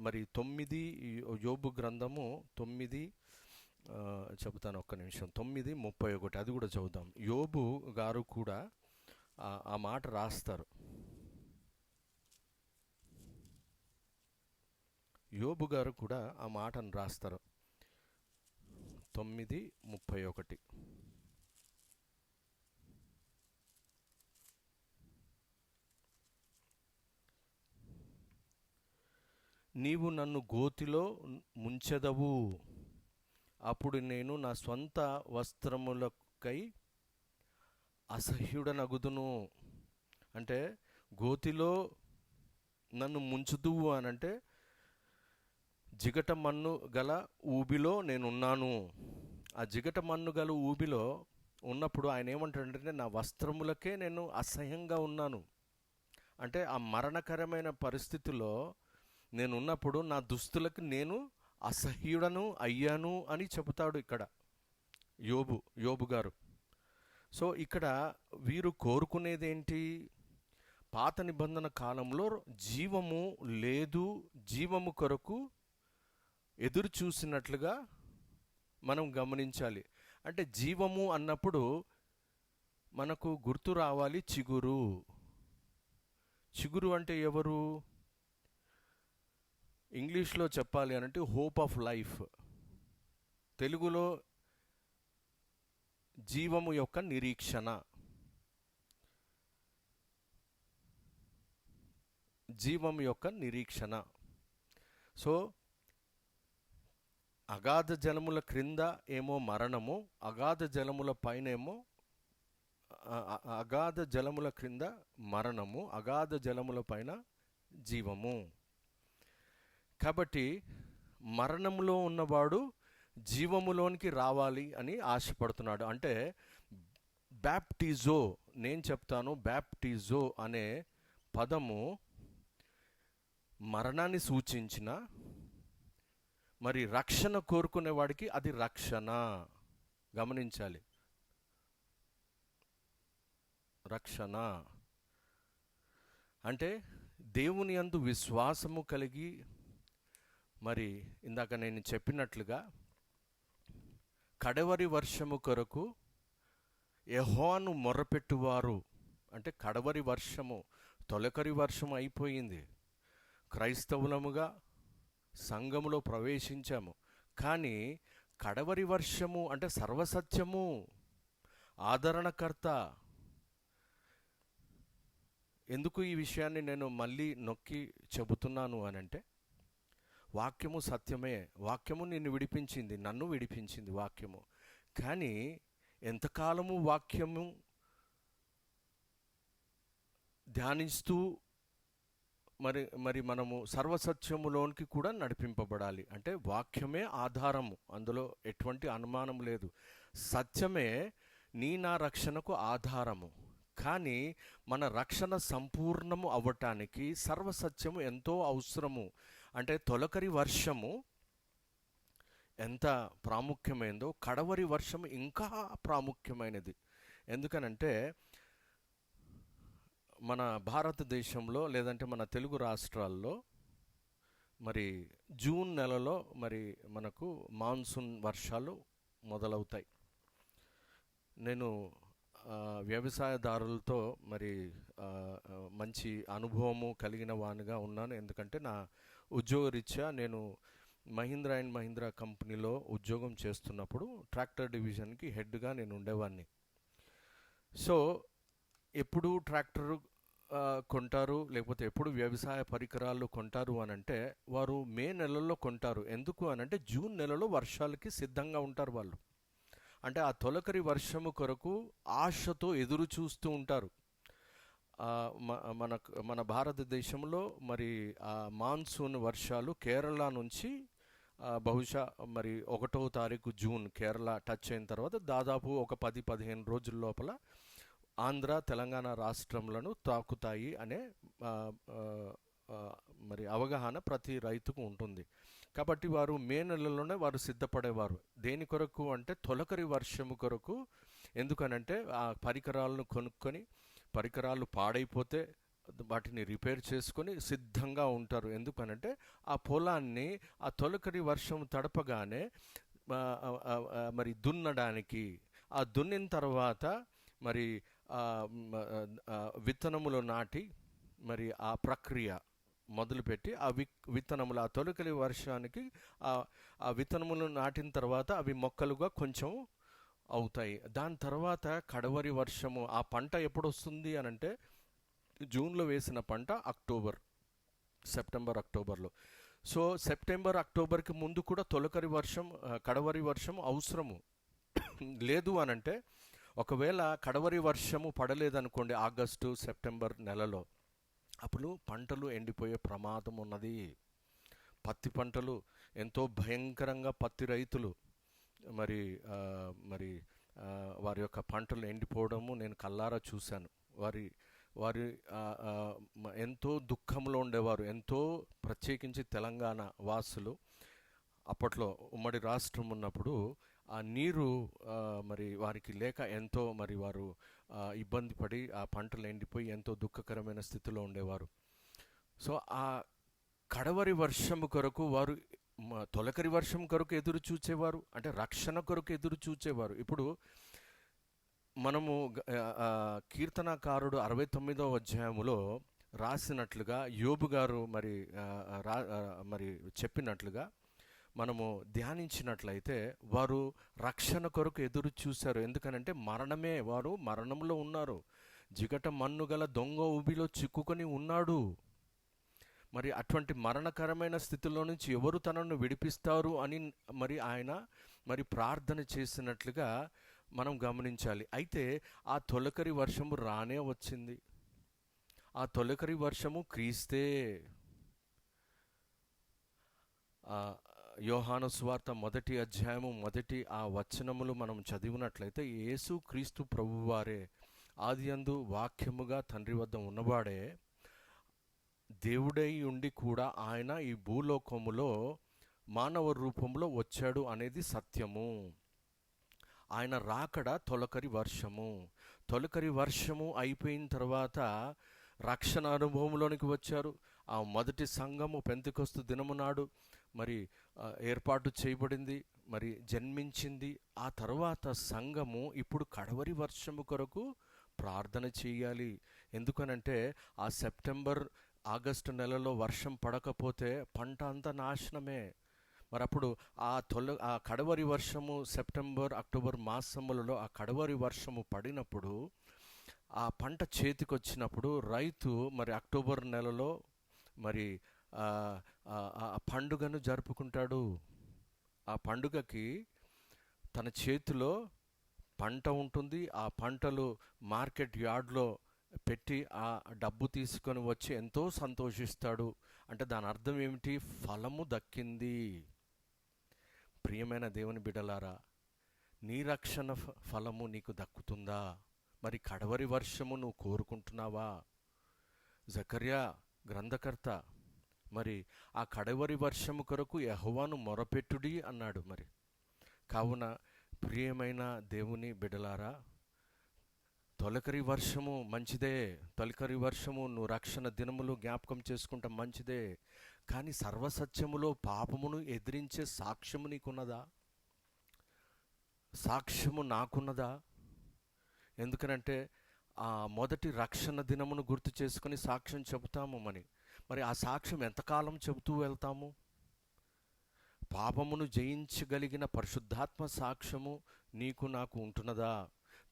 మరి 9 యోబు గ్రంథము 9 చెబుతాను, ఒక్క నిమిషం, 9:31 అది కూడా చదువుదాం. యోబు గారు కూడా ఆ మాట రాస్తారు. యోబు గారు కూడా ఆ మాటను రాస్తారు. 9:31. నీవు నన్ను గోతిలో ముంచెదవు, అప్పుడు నేను నా స్వంత వస్త్రములకై అసహ్యుడనగుదును. అంటే గోతిలో నన్ను ముంచుదువు అనంటే జిగట మన్ను గల ఊబిలో నేనున్నాను. ఆ జిగట మన్ను గల ఊబిలో ఉన్నప్పుడు ఆయన ఏమంటాడంటే నా వస్త్రములకే నేను అసహ్యంగా ఉన్నాను. అంటే ఆ మరణకరమైన పరిస్థితిలో నేను ఉన్నప్పుడు నా దుస్తులకు నేను అసహ్యుడను అయ్యాను అని చెబుతాడు ఇక్కడ యోబు గారు. సో ఇక్కడ వీరు కోరుకునేదేంటి? పాత నిబంధన కాలంలో జీవము లేదు, జీవము కొరకు ఎదురు చూసినట్లుగా మనం గమనించాలి. అంటే జీవము అన్నప్పుడు మనకు గుర్తు రావాలి చిగురు. చిగురు అంటే ఎవరు? ఇంగ్లీష్లో చెప్పాలి అనంటే హోప్ ఆఫ్ లైఫ్, తెలుగులో జీవము యొక్క నిరీక్షణ. జీవం యొక్క నిరీక్షణ. సో అగాధ జలముల క్రింద ఏమో మరణము, అగాధ జలముల పైనేమో అగాధ జలముల క్రింద మరణము, అగాధ జలముల పైన జీవము. కాబట్టి మరణంలో ఉన్నవాడు జీవములోనికి రావాలి అని ఆశపడుతున్నాడు. అంటే బ్యాప్టిజో, నేను చెప్తాను, బ్యాప్టిజో అనే పదము మరణాన్ని సూచించిన, మరి రక్షణ కోరుకునేవాడికి అది రక్షణ. గమనించాలి, రక్షణ అంటే దేవుని యందు విశ్వాసము కలిగి, మరి ఇందాక నేను చెప్పినట్లుగా కడవరి వర్షము కొరకు యెహోవాను మొర్రపెట్టువారు. అంటే కడవరి వర్షము, తొలకరి వర్షం అయిపోయింది, క్రైస్తవులముగా సంఘములో ప్రవేశించాము, కానీ కడవరి వర్షము అంటే సర్వసత్యము, ఆదరణకర్త. ఎందుకు ఈ విషయాన్ని నేను మళ్ళీ నొక్కి చెబుతున్నాను అనంటే, వాక్యము సత్యమే, వాక్యము నిన్ను విడిపించింది, నన్ను విడిపించింది వాక్యము. కానీ ఎంతకాలము వాక్యము ధ్యానిస్తూ మరి మనము సర్వసత్యములోనికి కూడా నడిపింపబడాలి. అంటే వాక్యమే ఆధారము, అందులో ఎటువంటి అనుమానం లేదు. సత్యమే నా రక్షణకు ఆధారము. కానీ మన రక్షణ సంపూర్ణము అవ్వటానికి సర్వసత్యము ఎంతో అవసరము. అంటే తొలకరి వర్షము ఎంత ప్రాముఖ్యమైనదో కడవరి వర్షము ఇంకా ప్రాముఖ్యమైనది. ఎందుకనంటే మన భారతదేశంలో లేదంటే మన తెలుగు రాష్ట్రాల్లో మరి జూన్ నెలలో మరి మనకు మాన్సూన్ వర్షాలు మొదలవుతాయి. నేను వ్యవసాయదారులతో మరి మంచి అనుభవము కలిగిన వానిగా ఉన్నాను. ఎందుకంటే నా ఉద్యోగరీత్యా నేను మహీంద్రా అండ్ మహీంద్రా కంపెనీలో ఉద్యోగం చేస్తున్నప్పుడు ట్రాక్టర్ డివిజన్కి హెడ్గా నేను ఉండేవాడిని. సో ఎప్పుడు ట్రాక్టర్ కొంటారు, లేకపోతే ఎప్పుడు వ్యవసాయ పరికరాలు కొంటారు అనంటే వారు మే నెలలో కొంటారు. ఎందుకు అనంటే జూన్ నెలలో వర్షాలకి సిద్ధంగా ఉంటారు వాళ్ళు. అంటే ఆ తొలకరి వర్షము కొరకు ఆశతో ఎదురు చూస్తూ ఉంటారు. మన భారతదేశంలో మరి మాన్సూన్ వర్షాలు కేరళ నుంచి బహుశా మరి 1వ తారీఖు జూన్ కేరళ టచ్ అయిన తర్వాత దాదాపు ఒక 10-15 రోజుల లోపల ఆంధ్ర తెలంగాణ రాష్ట్రములను తాకుతాయి అనే మరి అవగాహన ప్రతి రైతుకు ఉంటుంది. కాబట్టి వారు మే నెలలోనే వారు సిద్ధపడేవారు. దేని కొరకు అంటే తొలకరి వర్షము కొరకు. ఎందుకనంటే ఆ పరికరాలను కొనుక్కొని, పరికరాలు పాడైపోతే వాటిని రిపేర్ చేసుకొని సిద్ధంగా ఉంటారు. ఎందుకనంటే ఆ పొలాన్ని ఆ తొలకరి వర్షం తడపగానే మరి దున్నడానికి, ఆ దున్నిన తర్వాత మరి విత్తనములు నాటి మరి ఆ ప్రక్రియ మొదలుపెట్టి ఆ విత్తనములు ఆ తొలకరి వర్షానికి ఆ విత్తనములు నాటిన తర్వాత అవి మొక్కలుగా కొంచెం అవుతాయి. దాని తర్వాత కడవరి వర్షము. ఆ పంట ఎప్పుడు వస్తుంది అని అంటే జూన్లో వేసిన పంట సెప్టెంబర్ అక్టోబర్లో. సో సెప్టెంబర్ అక్టోబర్కి ముందు కూడా తొలకరి వర్షం, కడవరి వర్షం అవసరము. లేదు అనంటే ఒకవేళ కడవరి వర్షము పడలేదనుకోండి ఆగస్టు సెప్టెంబర్ నెలలో, అప్పుడు పంటలు ఎండిపోయే ప్రమాదం ఉన్నది. పత్తి పంటలు ఎంతో భయంకరంగా పత్తి రైతులు మరి వారి యొక్క పంటలు ఎండిపోవడము నేను కల్లారా చూశాను. వారి ఎంతో దుఃఖంలో ఉండేవారు. ఎంతో ప్రత్యేకించి తెలంగాణ వాసులు అప్పట్లో ఉమ్మడి రాష్ట్రం ఉన్నప్పుడు ఆ నీరు మరి వారికి లేక ఎంతో మరి వారు ఇబ్బంది పడి ఆ పంటలు ఎండిపోయి ఎంతో దుఃఖకరమైన స్థితిలో ఉండేవారు. సో ఆ కడవరి వర్షము కొరకు వారు తొలకరి వర్షం కొరకు ఎదురు చూచేవారు, అంటే రక్షణ కొరకు ఎదురు చూచేవారు. ఇప్పుడు మనము కీర్తనకారుడు 69వ అధ్యాయములో రాసినట్లుగా, యోబు గారు మరి చెప్పినట్లుగా మనము ధ్యానించినట్లయితే వారు రక్షణ కొరకు ఎదురు చూశారు. ఎందుకనంటే వారు మరణంలో ఉన్నారు. జిగట మన్నుగల దొంగ ఊబిలో చిక్కుకొని ఉన్నాడు. మరి అటువంటి మరణకరమైన స్థితిలో నుంచి ఎవరు తనను విడిపిస్తారు అని మరి ఆయన మరి ప్రార్థన చేసినట్లుగా మనం గమనించాలి. అయితే ఆ తొలకరి వర్షము రానే వచ్చింది. ఆ తొలకరి వర్షము క్రీస్తే. యోహాను సువార్త 1వ అధ్యాయము 1వ ఆ వచనములు మనం చదివినట్లయితే యేసు క్రీస్తు ప్రభువారే ఆదియందు వాక్యముగా తండ్రి వద్ద ఉన్నవాడే దేవుడై ఉండి కూడా ఆయన ఈ భూలోకములో మానవ రూపంలో వచ్చాడు అనేది సత్యము. ఆయన రాకడ తొలకరి వర్షము. తొలకరి వర్షము అయిపోయిన తర్వాత రక్షణ అనుభవంలోనికి వచ్చారు. ఆ మొదటి సంఘము పెంతెకొస్తు దినము నాడు మరి ఏర్పాటు చేయబడింది, మరి జన్మించింది. ఆ తర్వాత సంఘము ఇప్పుడు కడవరి వర్షము కొరకు ప్రార్థన చేయాలి. ఎందుకనంటే ఆ సెప్టెంబర్ ఆగస్టు నెలలో వర్షం పడకపోతే పంట అంతా నాశనమే. మరి అప్పుడు ఆ కడవరి వర్షము సెప్టెంబర్ అక్టోబర్ మాసములలో ఆ కడవరి వర్షము పడినప్పుడు ఆ పంట చేతికొచ్చినప్పుడు రైతు మరి అక్టోబర్ నెలలో మరి ఆ పండుగను జరుపుకుంటాడు. ఆ పండుగకి తన చేతిలో పంట ఉంటుంది. ఆ పంటలు మార్కెట్ యార్డ్లో పెట్టి ఆ డబ్బు తీసుకొని వచ్చి ఎంతో సంతోషిస్తాడు. అంటే దాని అర్థం ఏమిటి? ఫలము దక్కింది. ప్రియమైన దేవుని బిడ్డలారా, నీ రక్షణ ఫలము నీకు దక్కుతుందా? మరి కడవరి వర్షము నువ్వు కోరుకుంటున్నావా? జకర్యా గ్రంథకర్త మరి ఆ కడవరి వర్షము కొరకు యెహోవాను మొరపెట్టుడి అన్నాడు. మరి కావున ప్రియమైన దేవుని బిడ్డలారా, తొలకరి వర్షము మంచిదే. తొలకరి వర్షము నువ్వు రక్షణ దినములు జ్ఞాపకం చేసుకుంటా మంచిదే. కానీ సర్వసత్యములో పాపమును ఎదిరించే సాక్ష్యము నీకున్నదా? సాక్ష్యము నాకున్నదా? ఎందుకనంటే ఆ మొదటి రక్షణ దినమును గుర్తు చేసుకుని సాక్ష్యం చెబుతాము. మరి ఆ సాక్ష్యం ఎంతకాలం చెబుతూ వెళ్తాము? పాపమును జయించగలిగిన పరిశుద్ధాత్మ సాక్ష్యము నీకు నాకు ఉంటున్నదా?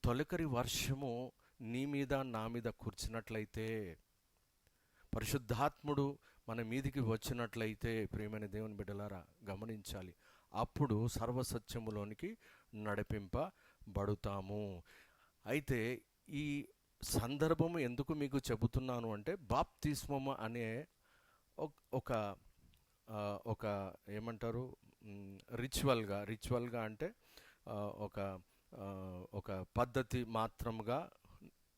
తొలకరి వర్షము నీ మీద నా మీద కూర్చున్నట్లయితే, పరిశుద్ధాత్ముడు మన మీదికి వచ్చినట్లయితే, ప్రియమైన దేవుని బిడ్డలారా గమనించాలి, అప్పుడు సర్వసత్యములోనికి నడిపింపబడుతాము. అయితే ఈ సందర్భము ఎందుకు మీకు చెబుతున్నాను అంటే, బాప్తిస్మము అనే ఒక ఒక ఏమంటారు, రిచువల్గా అంటే ఆ, ఒక ఒక పద్ధతి మాత్రముగా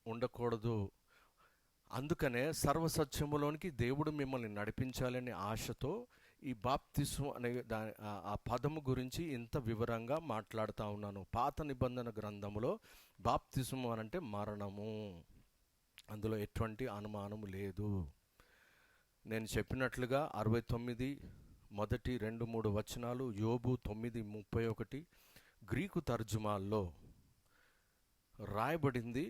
ఉండకూడదు. అందుకనే సర్వసత్యములోనికి దేవుడు మిమ్మల్ని నడిపించాలనే ఆశతో ఈ బాప్తిస్మం అనే ఆ పదము గురించి ఇంత వివరంగా మాట్లాడుతూ ఉన్నాను. పాత నిబంధన గ్రంథములో బాప్తిస్మం అనంటే మరణము, అందులో ఎటువంటి అనుమానము లేదు. నేను చెప్పినట్లుగా 69 మొదటి 2-3 వచనాలు, యోబు 9:31 గ్రీకు తర్జుమాల్లో రాయబడింది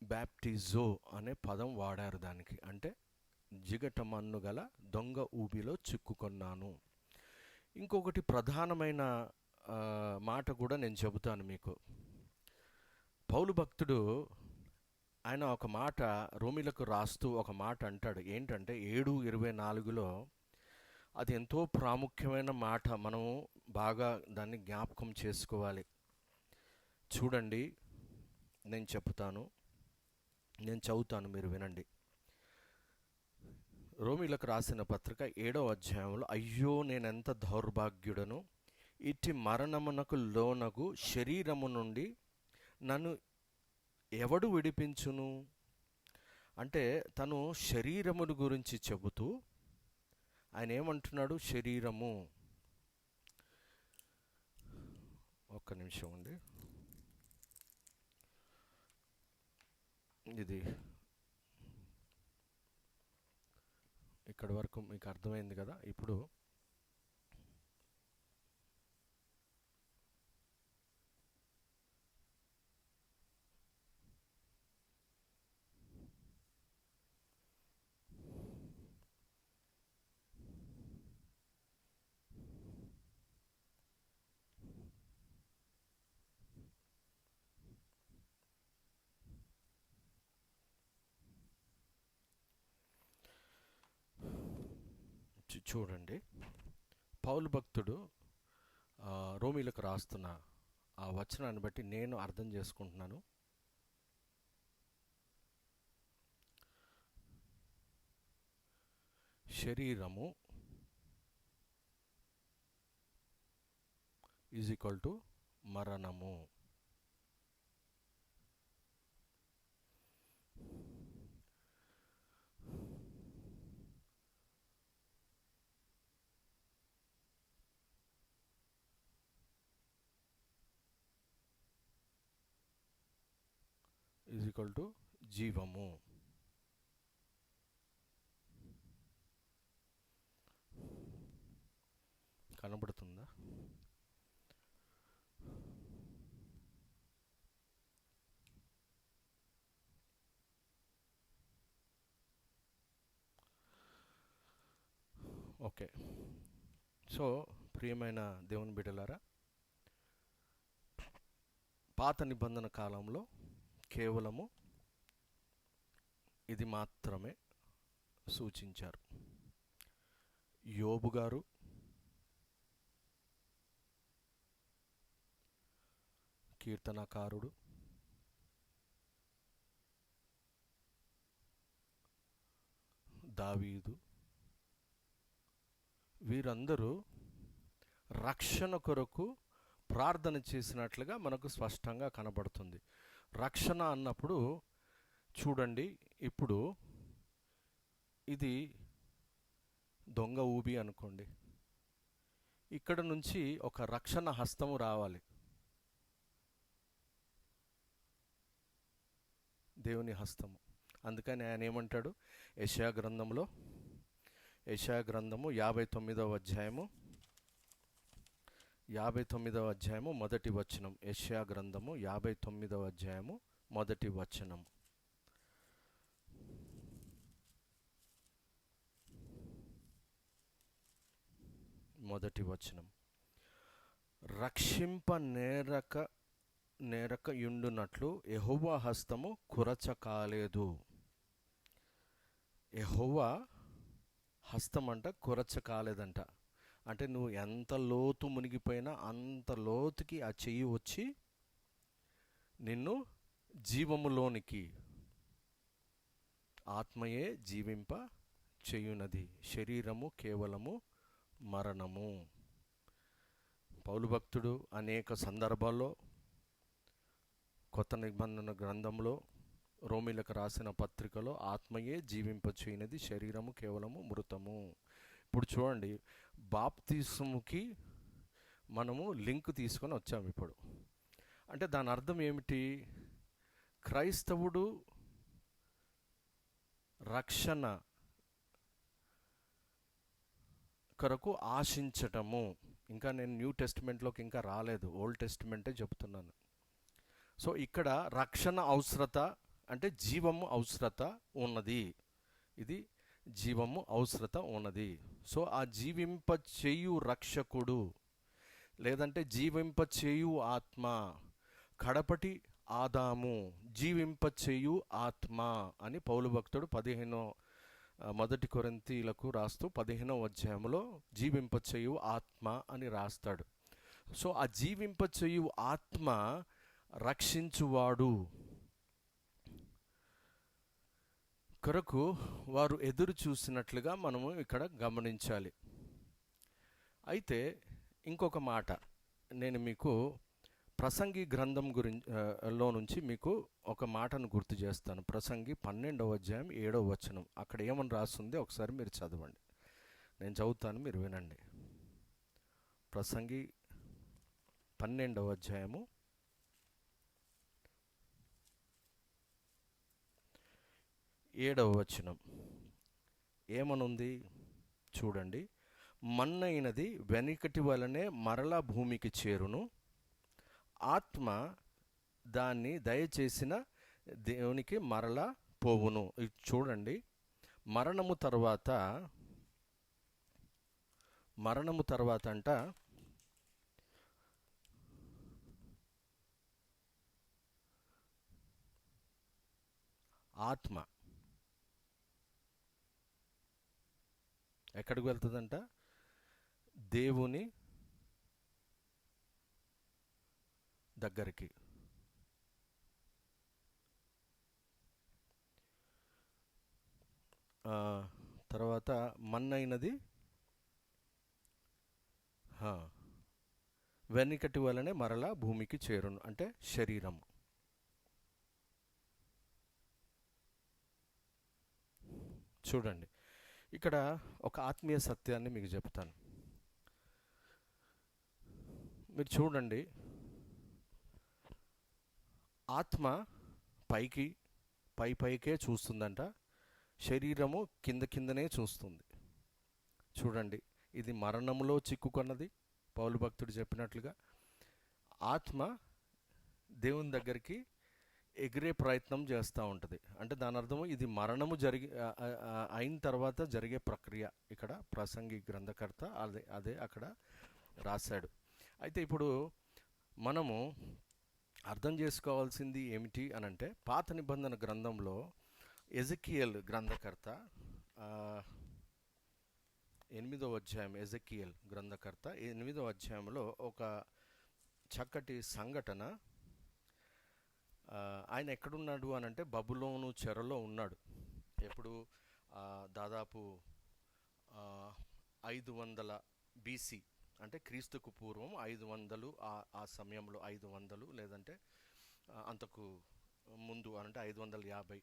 బ్యాప్టిజో అనే పదం వాడారు. దానికి అంటే జిగటమన్ను గల దొంగ ఊబిలో చిక్కుకొన్నాను. ఇంకొకటి ప్రధానమైన మాట కూడా నేను చెబుతాను మీకు. పౌలు భక్తుడు ఆయన ఒక మాట రోమిలకు రాస్తూ ఒక మాట అంటాడు. ఏంటంటే 7:24లో అది ఎంతో ప్రాముఖ్యమైన మాట. మనము బాగా దాన్ని జ్ఞాపకం చేసుకోవాలి. చూడండి, నేను చదువుతాను, మీరు వినండి. రోమిలకు రాసిన పత్రిక 7వ అధ్యాయంలో, అయ్యో నేనెంత దౌర్భాగ్యుడను, ఇట్టి మరణమునకు లోనగు శరీరము నుండి నన్ను ఎవడు విడిపించును? అంటే తను శరీరమును గురించి చెబుతూ ఆయన ఏమంటున్నాడు? శరీరము, ఒక్క నిమిషం ఉంది, ఇది ఇక్కడి వరకు మీకు అర్థమైంది కదా. ఇప్పుడు చూడండి, పౌలు భక్తుడు రోమీలకు రాస్తున్న ఆ వచనాన్ని బట్టి నేను అర్థం చేసుకుంటున్నాను. శరీరము ఈజ్ ఈక్వల్ టు మరణము. ఈజ్ ఈక్వల్ టు జీవము. కనబడుతుందా? ఓకే. సో ప్రియమైన దేవుని బిడ్డలారా, పాత నిబంధన కాలంలో కేవలము ఇది మాత్రమే సూచించారు. యోబు గారు, కీర్తనకారుడు, దావీదు, వీరందరూ రక్షణ కొరకు ప్రార్థన చేసినట్లుగా మనకు స్పష్టంగా కనబడుతుంది. రక్షణ అన్నప్పుడు చూడండి, ఇప్పుడు ఇది దొంగ ఊబి అనుకోండి, ఇక్కడ నుంచి ఒక రక్షణ హస్తము రావాలి, దేవుని హస్తము. అందుకని ఆయన ఏమంటాడు? యెషయా గ్రంథము 59వ అధ్యాయము మొదటి వచనం. యెషయా గ్రంథము 59వ అధ్యాయము మొదటి వచనం. రక్షింప నేరక యుండునట్లు యెహోవా హస్తము కురచ కాలేదు. యెహోవా హస్తం అంట కురచ కాలేదంట. అంటే నువ్వు ఎంత లోతు మునిగిపోయినా అంత లోతుకి ఆ చెయ్యి వచ్చి నిన్ను జీవములోనికి, ఆత్మయే జీవింప చేయునది, శరీరము కేవలము మరణము. పౌలు భక్తుడు అనేక సందర్భాల్లో కొత్త నిబంధన గ్రంథంలో రోమీలకు రాసిన పత్రికలో ఆత్మయే జీవింపచేయనిది, శరీరము కేవలము మృతము. ఇప్పుడు చూడండి, బాప్తిస్ముకి మనము లింక్ తీసుకొని వచ్చాము ఇప్పుడు. అంటే దాని అర్థం ఏమిటి? క్రైస్తవుడు రక్షణ కొరకు ఆశించటము. ఇంకా నేను న్యూ టెస్టిమెంట్లోకి ఇంకా రాలేదు, ఓల్డ్ టెస్టిమెంటే చెప్తున్నాను. సో ఇక్కడ రక్షణ అవసరత అంటే జీవము అవసరత ఉన్నది. ఇది జీవము అవసరత ఉన్నది. సో ఆ జీవింప చేయు రక్షకుడు లేదంటే జీవింప చేయు ఆత్మ, కడపటి ఆదాము, జీవింప చేయు ఆత్మ అని పౌలు భక్తుడు 1 కొరింథీలకు రాస్తూ 15వ అధ్యాయంలో జీవింప చేయు ఆత్మ అని రాస్తాడు. సో ఆ జీవింప చేయు ఆత్మ రక్షించువాడు కొరకు వారు ఎదురు చూసినట్లుగా మనము ఇక్కడ గమనించాలి. అయితే ఇంకొక మాట నేను మీకు ప్రసంగి గ్రంథం లో నుంచి మీకు ఒక మాటను గుర్తు చేస్తాను. ప్రసంగి 12వ అధ్యాయం 7వ వచనం, అక్కడ ఏమని రాస్తుంది ఒకసారి మీరు చదవండి. నేను చదువుతాను, మీరు వినండి. ప్రసంగి 12వ అధ్యాయము 7వ వచనం ఏమనుంది చూడండి. మన్నైనది వెనుకటి వలనే మరలా భూమికి చేరును, ఆత్మ దాన్ని దయచేసిన దేవునికి మరలా పోవును. చూడండి, మరణము తర్వాత అంట ఆత్మ ఎక్కడికి వెళ్తుందంట? దేవుని దగ్గరికి. తర్వాత మన్నైనది వెనుకటి వలనే మరలా భూమికి చేరును అంటే శరీరము. చూడండి, ఇక్కడ ఒక ఆత్మీయ సత్యాన్ని మీకు చెప్తాను. మీరు చూడండి, ఆత్మ పైకే చూస్తుందంట, శరీరము కిందనే చూస్తుంది. చూడండి, ఇది మరణములో చిక్కుకున్నది. పౌలు భక్తుడు చెప్పినట్లుగా ఆత్మ దేవుని దగ్గరికి ఎగిరే ప్రయత్నం చేస్తూ ఉంటుంది. అంటే దాని అర్థము ఇది మరణము అయిన తర్వాత జరిగే ప్రక్రియ. ఇక్కడ ప్రసంగి గ్రంథకర్త అదే అక్కడ రాశాడు. అయితే ఇప్పుడు మనము అర్థం చేసుకోవాల్సింది ఏమిటి అనంటే, పాత నిబంధన గ్రంథంలో ఎజెకియేల్ గ్రంథకర్త 8వ అధ్యాయం, ఎజెకియేల్ గ్రంథకర్త 8వ అధ్యాయంలో ఒక చక్కటి సంఘటన. ఆయన ఎక్కడున్నాడు అనంటే బబులోను చెరలో ఉన్నాడు. ఎప్పుడు దాదాపు 500 BC అంటే క్రీస్తుకు పూర్వం 500 ఆ సమయంలో 500 లేదంటే అంతకు ముందు అంటే 550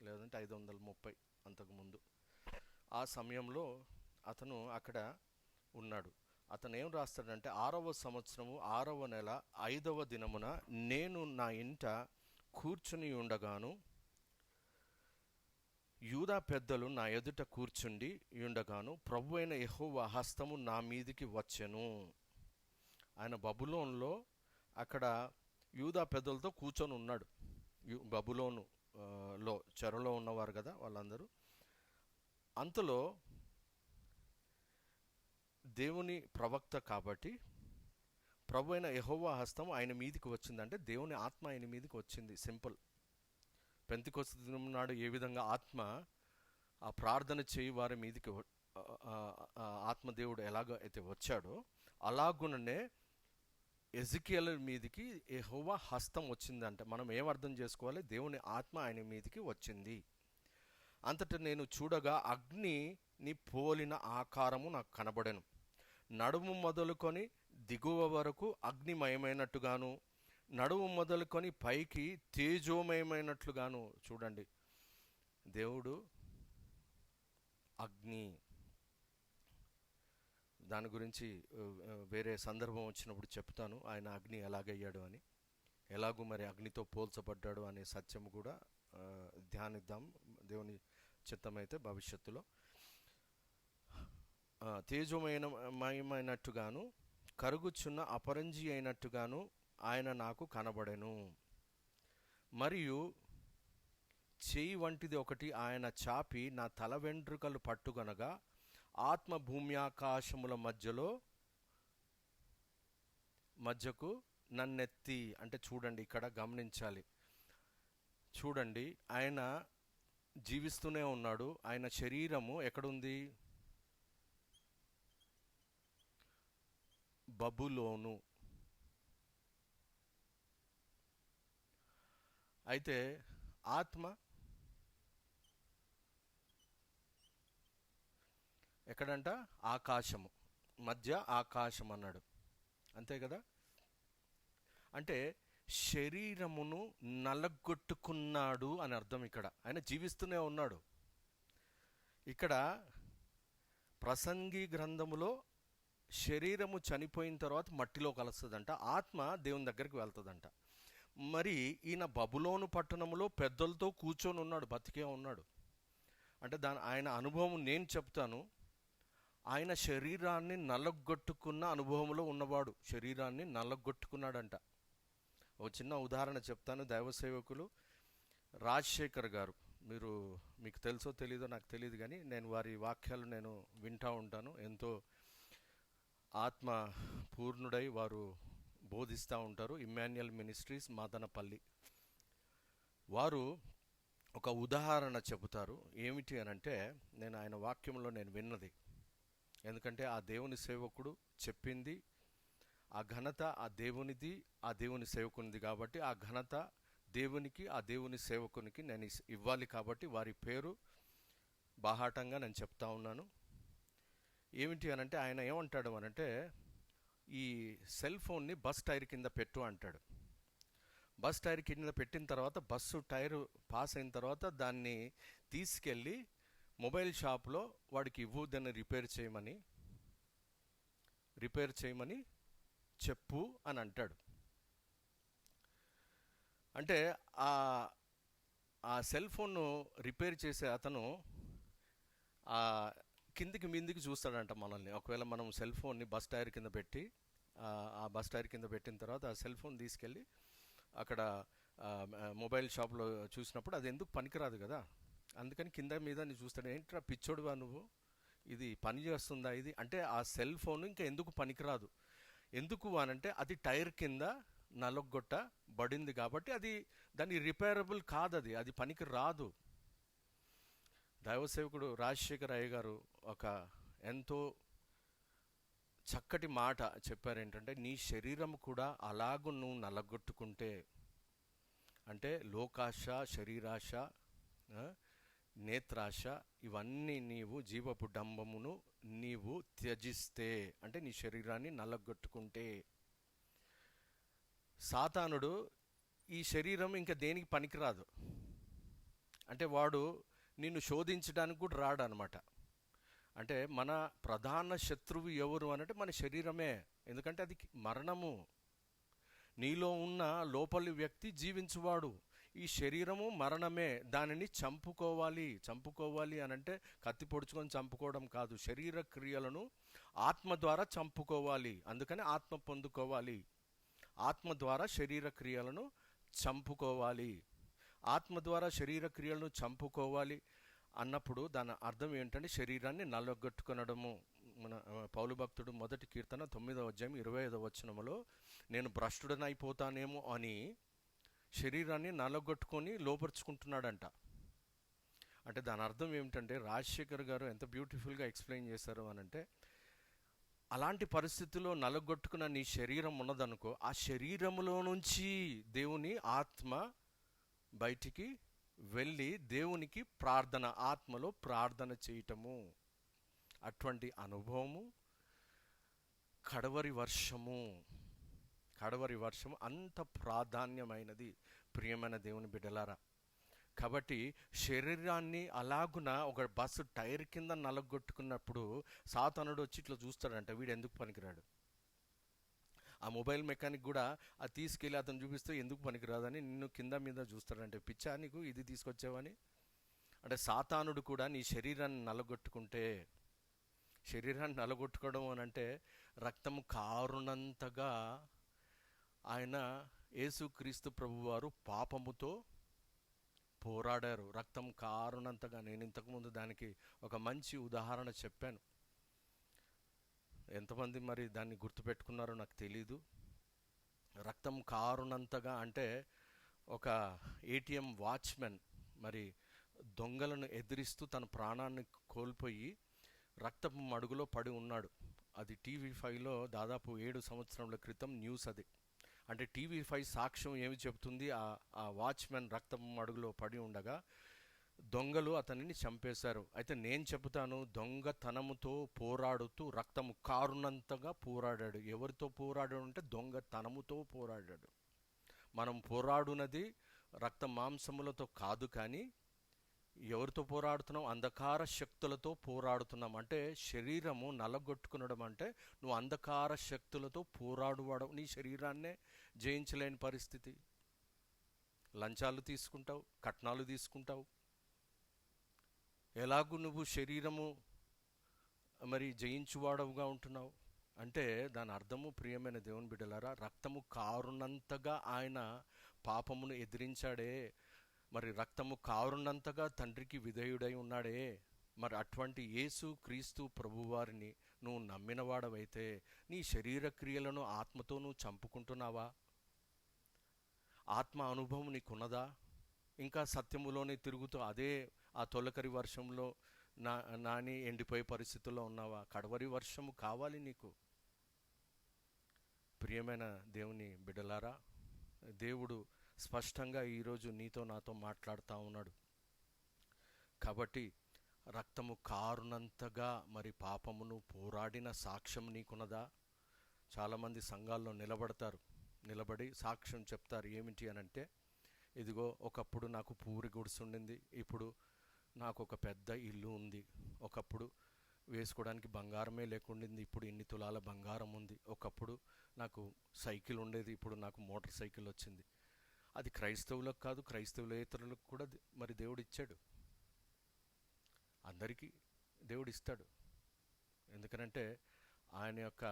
లేదంటే 530 అంతకు ముందు ఆ సమయంలో అతను అక్కడ ఉన్నాడు. అతను ఏం రాస్తాడంటే 6వ సంవత్సరము 6వ నెల 5వ దినమున నేను నా ఇంట కూర్చుని ఉండగాను, యూదా పెద్దలు నా ఎదుట కూర్చుండి ఉండగాను, ప్రభు అయిన యెహోవా హస్తము నా మీదికి వచ్చెను. ఆయన బబులోన్లో అక్కడ యూదా పెద్దలతో కూర్చొని ఉన్నాడు. బబులోను లో చెరలో ఉన్నవారు కదా వాళ్ళందరూ. అంతలో దేవుని ప్రవక్త కాబట్టి ప్రభు అయిన యెహోవా హస్తం ఆయన మీదికి వచ్చిందంటే దేవుని ఆత్మ ఆయన మీదికి వచ్చింది. సింపుల్. పెంతెకొస్తు దినం నాడు ఏ విధంగా ఆత్మ ఆ ప్రార్థన చేయి వారి మీదికి ఆత్మదేవుడు ఎలాగ అయితే వచ్చాడో అలాగుననే ఎజెకియేల్ మీదికి యెహోవా హస్తం వచ్చిందంటే మనం ఏం అర్థం చేసుకోవాలి? దేవుని ఆత్మ ఆయన మీదికి వచ్చింది. అంతటా నేను చూడగా అగ్నిని పోలిన ఆకారము నాకు కనబడెను. నడుము మొదలుకొని దిగువ వరకు అగ్నిమయమైనట్టుగాను, నడుము మొదలుకొని పైకి తేజోమయమైనట్లుగాను. చూడండి, దేవుడు అగ్ని, దాని గురించి వేరే సందర్భం వచ్చినప్పుడు చెప్తాను, ఆయన అగ్ని ఎలాగయ్యాడు అని, ఎలాగూ మరి అగ్నితో పోల్చబడ్డాడు అనే సత్యము కూడా ధ్యానిద్దాం దేవుని చిత్తమైతే భవిష్యత్తులో. తేజోమయమైనట్టుగాను కరుగుచున్న అపరంజి అయినట్టుగాను ఆయన నాకు కనబడెను. మరియు చేయి వంటిది ఒకటి ఆయన చాపి నా తల వెంట్రుకలు పట్టుకొనగా ఆత్మ భూమి ఆకాశముల మధ్యకు నన్నెత్తి. అంటే చూడండి, ఇక్కడ గమనించాలి. చూడండి, ఆయన జీవిస్తూనే ఉన్నాడు. ఆయన శరీరము ఎక్కడుంది? బబులోను. అయితే ఆత్మ ఎక్కడంట? ఆకాశము, మధ్య ఆకాశం అన్నాడు, అంతే కదా. అంటే శరీరమును నలగొట్టుకున్నాడు అని అర్థం. ఇక్కడ ఆయన జీవిస్తూనే ఉన్నాడు. ఇక్కడ ప్రసంగి గ్రంథములో శరీరము చనిపోయిన తర్వాత మట్టిలో కలుస్తుందంట, ఆత్మ దేవుని దగ్గరికి వెళ్తుందంట. మరి ఈయన బబులోను పట్టణంలో పెద్దలతో కూర్చొని ఉన్నాడు, బతికే ఉన్నాడు. అంటే ఆయన అనుభవం నేను చెప్తాను. ఆయన శరీరాన్ని నలగొట్టుకున్న అనుభవంలో ఉన్నవాడు, శరీరాన్ని నలగొట్టుకున్నాడంట. ఒక చిన్న ఉదాహరణ చెప్తాను. దైవ సేవకులు రాజశేఖర్ గారు, మీకు తెలుసో తెలీదో నాకు తెలియదు, కానీ నేను వారి వాక్యాలు నేను వింటూ ఉంటాను. ఎంతో ఆత్మ పూర్ణుడై వారు బోధిస్తూ ఉంటారు. ఇమ్మాన్యుయల్ మినిస్ట్రీస్ మదనపల్లి. వారు ఒక ఉదాహరణ చెబుతారు. ఏమిటి అనంటే, నేను ఆయన వాక్యంలో నేను విన్నది, ఎందుకంటే ఆ దేవుని సేవకుడు చెప్పింది, ఆ ఘనత ఆ దేవునిది, ఆ దేవుని సేవకునిది కాబట్టి ఆ ఘనత దేవునికి, ఆ దేవుని సేవకునికి నేను ఇవ్వాలి. కాబట్టి వారి పేరు బాహాటంగా నేను చెప్తా ఉన్నాను. ఏమిటి అనంటే, ఆయన ఏమంటాడు అనంటే, ఈ సెల్ ఫోన్ని బస్ టైర్ కింద పెట్టు అంటాడు. బస్ టైర్ కింద పెట్టిన తర్వాత బస్సు టైరు పాస్ అయిన తర్వాత దాన్ని తీసుకెళ్ళి మొబైల్ షాప్లో వాడికి ఇవ్వు, దాన్ని రిపేర్ చేయమని చెప్పు అని అంటాడు. అంటే ఆ సెల్ ఫోన్ను రిపేర్ చేసే అతను కిందికి మీందికి చూస్తాడంట మనల్ని. ఒకవేళ మనం సెల్ ఫోన్ని బస్ టైర్ కింద పెట్టి, ఆ బస్ టైర్ కింద పెట్టిన తర్వాత ఆ సెల్ ఫోన్ తీసుకెళ్ళి అక్కడ మొబైల్ షాప్లో చూసినప్పుడు అది ఎందుకు పనికిరాదు కదా, అందుకని కింద మీద నీ చూస్తాడు. ఏంట్రా పిచ్చోడువా నువ్వు, ఇది పని చేస్తుందా ఇది అంటే, ఆ సెల్ ఫోన్ ఇంకా ఎందుకు పనికిరాదు. ఎందుకు అనంటే అది టైర్ కింద నలగొట్టబడింది కాబట్టి అది దాని రిపేరబుల్ కాదు, అది పనికి రాదు. దైవసేవకుడు రాజశేఖర్ అయ్య గారు ఒక ఎంతో చక్కటి మాట చెప్పారు. ఏంటంటే, నీ శరీరం కూడా అలాగూ నువ్వు నలగొట్టుకుంటే, అంటే లోకాశ, శరీరాశ, నేత్రాశ, ఇవన్నీ నీవు జీవపు డంబమును నీవు త్యజిస్తే, అంటే నీ శరీరాన్ని నలగొట్టుకుంటే, సాతానుడు ఈ శరీరం ఇంకా దేనికి పనికిరాదు. అంటే వాడు నిన్ను శోధించడానికి కూడా రాడు అనమాట. అంటే మన ప్రధాన శత్రువు ఎవరు అనంటే మన శరీరమే. ఎందుకంటే అది మరణము. నీలో ఉన్న లోపలి వ్యక్తి జీవించువాడు. ఈ శరీరము మరణమే, దానిని చంపుకోవాలి అనంటే కత్తి పొడుచుకొని చంపుకోవడం కాదు, శరీర క్రియలను ఆత్మ ద్వారా చంపుకోవాలి. అందుకని ఆత్మ పొందుకోవాలి, ఆత్మ ద్వారా శరీర క్రియలను చంపుకోవాలి. ఆత్మ ద్వారా శరీర క్రియలను చంపుకోవాలి అన్నప్పుడు దాని అర్థం ఏంటంటే, శరీరాన్ని నలగొట్టుకొనడము. మన పౌలు భక్తుడు 1 కీర్తన 9వ అధ్యాయం 25వ వచనములో, నేను భ్రష్టుడనైపోతానేమో అని శరీరాన్ని నలగొట్టుకొని లోపరుచుకుంటున్నాడంట. అంటే దాని అర్థం ఏమిటంటే, రాజశేఖర్ గారు ఎంత బ్యూటిఫుల్గా ఎక్స్ప్లెయిన్ చేశారు అనంటే, అలాంటి పరిస్థితుల్లో నలగొట్టుకున్న నీ శరీరం ఉన్నదనుకో, ఆ శరీరములో నుంచి దేవుని ఆత్మ బయటికి వెళ్ళి దేవునికి ప్రార్థన, ఆత్మలో ప్రార్థన చేయటము. అటువంటి అనుభవము కడవరి వర్షము అంత ప్రాధాన్యమైనది ప్రియమైన దేవుని బిడ్డలారా. కాబట్టి శరీరాన్ని అలాగున ఒక బస్సు టైర్ కింద నలగొట్టుకున్నప్పుడు సాతానుడు వచ్చి ఇట్లా చూస్తాడంట, వీడు ఎందుకు పనికిరాడు. ఆ మొబైల్ మెకానిక్ కూడా అది తీసుకెళ్ళి అతను చూపిస్తే ఎందుకు పనికిరాదని నిన్ను కింద మీద చూస్తాడంటే, పిచ్చా నీకు ఇది తీసుకొచ్చావని. అంటే సాతానుడు కూడా నీ శరీరాన్ని నలగొట్టుకుంటే, శరీరాన్ని నలగొట్టుకోవడం అని అంటే రక్తము కారునంతగా ఆయన యేసుక్రీస్తు ప్రభువారు పాపముతో పోరాడారు, రక్తం కారునంతగా. నేను ఇంతకుముందు దానికి ఒక మంచి ఉదాహరణ చెప్పాను. ఎంతమంది మరి దాన్ని గుర్తుపెట్టుకున్నారో నాకు తెలీదు. రక్తం కారునంతగా అంటే ఒక ఏటీఎం వాచ్మెన్ మరి దొంగలను ఎదిరిస్తూ తన ప్రాణాన్ని కోల్పోయి రక్తపు మడుగులో పడి ఉన్నాడు. అది TV5లో దాదాపు 7 సంవత్సరాల క్రితం న్యూస్ అది. అంటే TV5 సాక్ష్యం ఏమి చెబుతుంది, ఆ వాచ్మెన్ రక్తపు మడుగులో పడి ఉండగా దొంగలు అతనిని చంపేశారు. అయితే నేను చెబుతాను, దొంగతనముతో పోరాడుతూ రక్తము కారునంతగా పోరాడాడు. ఎవరితో పోరాడాడు అంటే దొంగతనముతో పోరాడాడు. మనం పోరాడునది రక్త మాంసములతో కాదు, కానీ ఎవరితో పోరాడుతున్నాం? అంధకార శక్తులతో పోరాడుతున్నాం. అంటే శరీరము నలగొట్టుకునడం అంటే నువ్వు అంధకార శక్తులతో పోరాడువాడు. నీ శరీరాన్నే జయించలేని పరిస్థితి. లంచాలు తీసుకుంటావు, కట్నాలు తీసుకుంటావు, ఎలాగూ నువ్వు శరీరము మరి జయించువాడవుగా ఉంటున్నావు. అంటే దాని అర్థము ప్రియమైన దేవుని బిడ్డలారా, రక్తము కారునంతగా ఆయన పాపమును ఎదిరించాడే, మరి రక్తము కారునంతగా తండ్రికి విధేయుడై ఉన్నాడే. మరి అటువంటి యేసు క్రీస్తు ప్రభువారిని నువ్వు నమ్మినవాడవైతే నీ శరీర క్రియలను ఆత్మతో నువ్వు చంపుకుంటున్నావా? ఆత్మ అనుభవం నీకున్నదా? ఇంకా సత్యములోనే తిరుగుతూ అదే ఆ తొలకరి వర్షంలో నాని ఎండిపోయే పరిస్థితుల్లో ఉన్నావా? కడవరి వర్షము కావాలి నీకు. ప్రియమైన దేవుని బిడ్డలారా, దేవుడు స్పష్టంగా ఈరోజు నీతో నాతో మాట్లాడుతూ ఉన్నాడు. కాబట్టి రక్తము కారునంతగా మరి పాపమును పోరాడిన సాక్ష్యం నీకున్నదా? చాలామంది సంఘాల్లో నిలబడి సాక్ష్యం చెప్తారు. ఏమిటి అని అంటే, ఇదిగో ఒకప్పుడు నాకు పూరి గుడిసె ఉండింది, ఇప్పుడు నాకు ఒక పెద్ద ఇల్లు ఉంది. ఒకప్పుడు వేసుకోవడానికి బంగారమే లేకుండింది, ఇప్పుడు ఇన్ని తులాల బంగారం ఉంది. ఒకప్పుడు నాకు సైకిల్ ఉండేది, ఇప్పుడు నాకు మోటార్ సైకిల్ వచ్చింది. అది క్రైస్తవులకు కాదు, క్రైస్తవులేతరులకు కూడా మరి దేవుడు ఇచ్చాడు. అందరికీ దేవుడు ఇస్తాడు. ఎందుకనంటే ఆయన యొక్క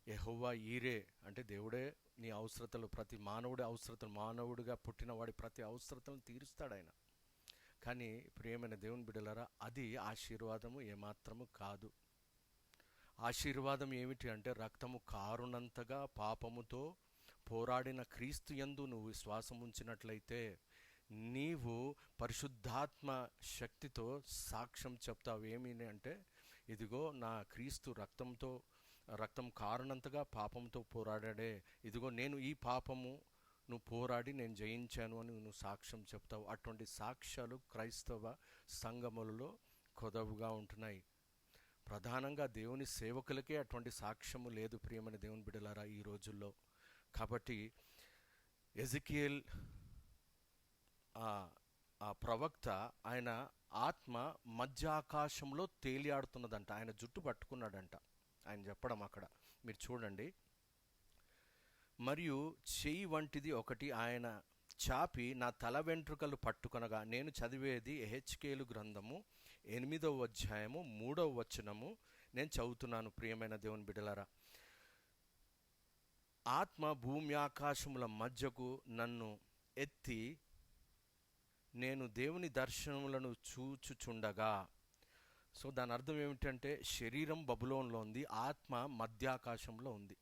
యెహోవా ఈరే అంటే దేవుడే నీ అవసరతలు, ప్రతి మానవుడి అవసరతలు, మానవుడిగా పుట్టిన వాడి ప్రతి అవసరతలను తీరుస్తాడు ఆయన. కానీ ప్రియమైన దేవుని బిడ్డలారా, అది ఆశీర్వాదము ఏమాత్రము కాదు. ఆశీర్వాదం ఏమిటి అంటే రక్తము కారునంతగా పాపముతో పోరాడిన క్రీస్తు యందు నువ్వు విశ్వాసం ఉంచినట్లయితే నీవు పరిశుద్ధాత్మ శక్తితో సాక్ష్యం చెప్తావు. ఏమి అంటే, ఇదిగో నా క్రీస్తు రక్తం కారునంతగా పాపంతో పోరాడాడే, ఇదిగో నేను ఈ పాపము నువ్వు పోరాడి నేను జయించాను అని నువ్వు సాక్ష్యం చెప్తావు. అటువంటి సాక్ష్యాలు క్రైస్తవ సంఘములలో కొదవుగా ఉంటున్నాయి. ప్రధానంగా దేవుని సేవకులకే అటువంటి సాక్ష్యము లేదు ప్రియమైన దేవుని బిడ్డలారా ఈ రోజుల్లో. కాబట్టి ఎజికియేల్ ఆ ప్రవక్త, ఆయన ఆత్మ మధ్య ఆకాశంలో తేలియాడుతున్నదంట, ఆయన జుట్టు పట్టుకున్నాడంట. ఆయన చెప్పడం అక్కడ మీరు చూడండి. మరియు చెయ్యి వంటిది ఒకటి ఆయన చాపి నా తల వెంట్రుకలు పట్టుకొనగా, నేను చదివేది యెహెజ్కేలు గ్రంథము 8వ అధ్యాయము 3వ వచనము నేను చదువుతున్నాను. ప్రియమైన దేవుని బిడ్డలారా, ఆత్మ భూమి ఆకాశముల మధ్యకు నన్ను ఎత్తి నేను దేవుని దర్శనములను చూచుచుండగా. సో దాని అర్థం ఏమిటంటే శరీరం బబులోన్లో ఉంది, ఆత్మ మధ్యాకాశంలో ఉంది.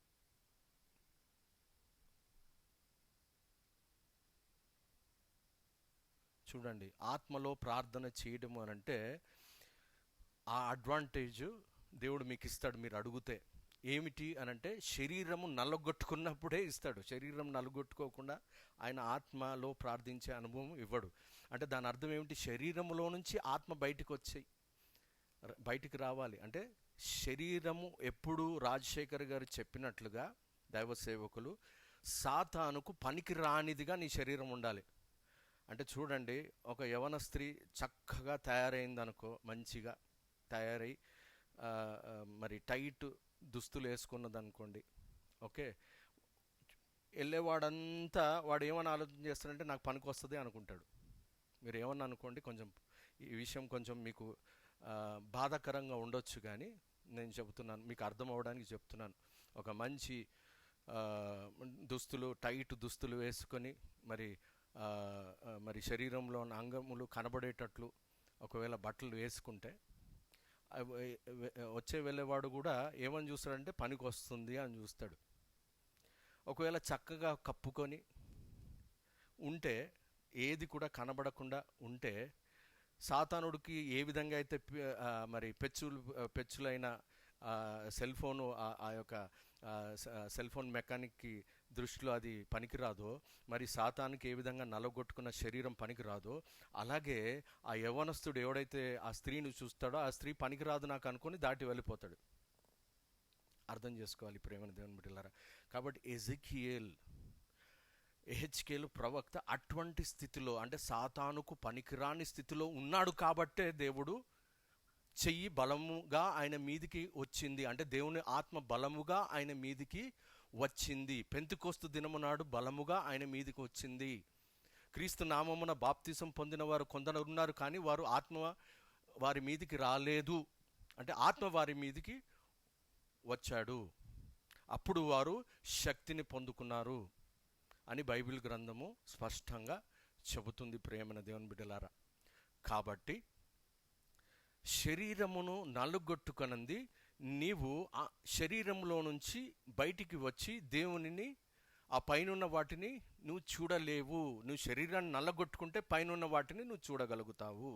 చూడండి, ఆత్మలో ప్రార్థన చేయడం అని అంటే ఆ అడ్వాంటేజ్ దేవుడు మీకు ఇస్తాడు మీరు అడిగితే. ఏమిటి అనంటే శరీరము నల్లగొట్టుకున్నప్పుడే ఇస్తాడు. శరీరం నల్లగొట్టుకోకుండా ఆయన ఆత్మలో ప్రార్థించే అనుభవం ఇవ్వడు. అంటే దాని అర్థం ఏమిటి? శరీరములో నుంచి ఆత్మ బయటికి రావాలి. అంటే శరీరము ఎప్పుడు రాజశేఖర్ గారు చెప్పినట్లుగా దైవ సేవకులు, సాతానుకు పనికి రానిదిగా నీ శరీరం ఉండాలి. అంటే చూడండి, ఒక యవన స్త్రీ చక్కగా తయారైందనుకో, మంచిగా తయారై మరి టైట్ దుస్తులు వేసుకున్నదనుకోండి, ఓకే, వెళ్ళేవాడంతా వాడు ఏమని ఆలోచన చేస్తాడంటే నాకు పనికి వస్తుంది అనుకుంటాడు. మీరు ఏమన్నా అనుకోండి, కొంచెం ఈ విషయం కొంచెం మీకు బాధాకరంగా ఉండొచ్చు, కానీ నేను చెబుతున్నాను, మీకు అర్థం అవ్వడానికి చెప్తున్నాను. ఒక మంచి టైట్ దుస్తులు వేసుకొని మరి శరీరంలో ఉన్న అంగములు కనబడేటట్లు ఒకవేళ బట్టలు వేసుకుంటే వెళ్ళేవాడు కూడా ఏమని చూస్తాడంటే పనికి వస్తుంది అని చూస్తాడు. ఒకవేళ చక్కగా కప్పుకొని ఉంటే, ఏది కూడా కనబడకుండా ఉంటే, సాతానుడికి ఏ విధంగా అయితే మరి పెచ్చులైన సెల్ ఫోను, ఆ యొక్క సెల్ ఫోన్ మెకానిక్కి దృష్టిలో అది పనికిరాదో, మరి సాతానికి ఏ విధంగా నలగొట్టుకున్న శరీరం పనికిరాదో, అలాగే ఆ యవ్వనస్తుడు ఎవడైతే ఆ స్త్రీని చూస్తాడో ఆ స్త్రీ పనికిరాదు నాకు అనుకొని దాటి వెళ్ళిపోతాడు. అర్థం చేసుకోవాలి ప్రేమను దేవుని బిడ్డలారా. కాబట్టి ఎహెచ్కేలు ప్రవక్త అటువంటి స్థితిలో, అంటే సాతానుకు పనికిరాని స్థితిలో ఉన్నాడు కాబట్టే దేవుడు చెయ్యి బలముగా ఆయన మీదికి వచ్చింది. అంటే దేవుని ఆత్మ బలముగా ఆయన మీదికి వచ్చింది. పెంతెకొస్తు దినము నాడు బలముగా ఆయన మీదికి వచ్చింది. క్రీస్తు నామమున బాప్తిసం పొందిన వారు కొందరు ఉన్నారు, కానీ వారు ఆత్మ వారి మీదికి రాలేదు. అంటే ఆత్మ వారి మీదికి వచ్చాడు, అప్పుడు వారు శక్తిని పొందుకున్నారు అని బైబిల్ గ్రంథము స్పష్టంగా చెబుతుంది ప్రేమన దేవుని బిడ్డలారా. కాబట్టి శరీరమును నలుగొట్టుకొనంది నీవు ఆ శరీరంలో నుంచి బయటికి వచ్చి దేవునిని, ఆ పైనున్న వాటిని నువ్వు చూడలేవు. నువ్వు శరీరాన్ని నల్లగొట్టుకుంటే పైనున్న వాటిని నువ్వు చూడగలుగుతావు.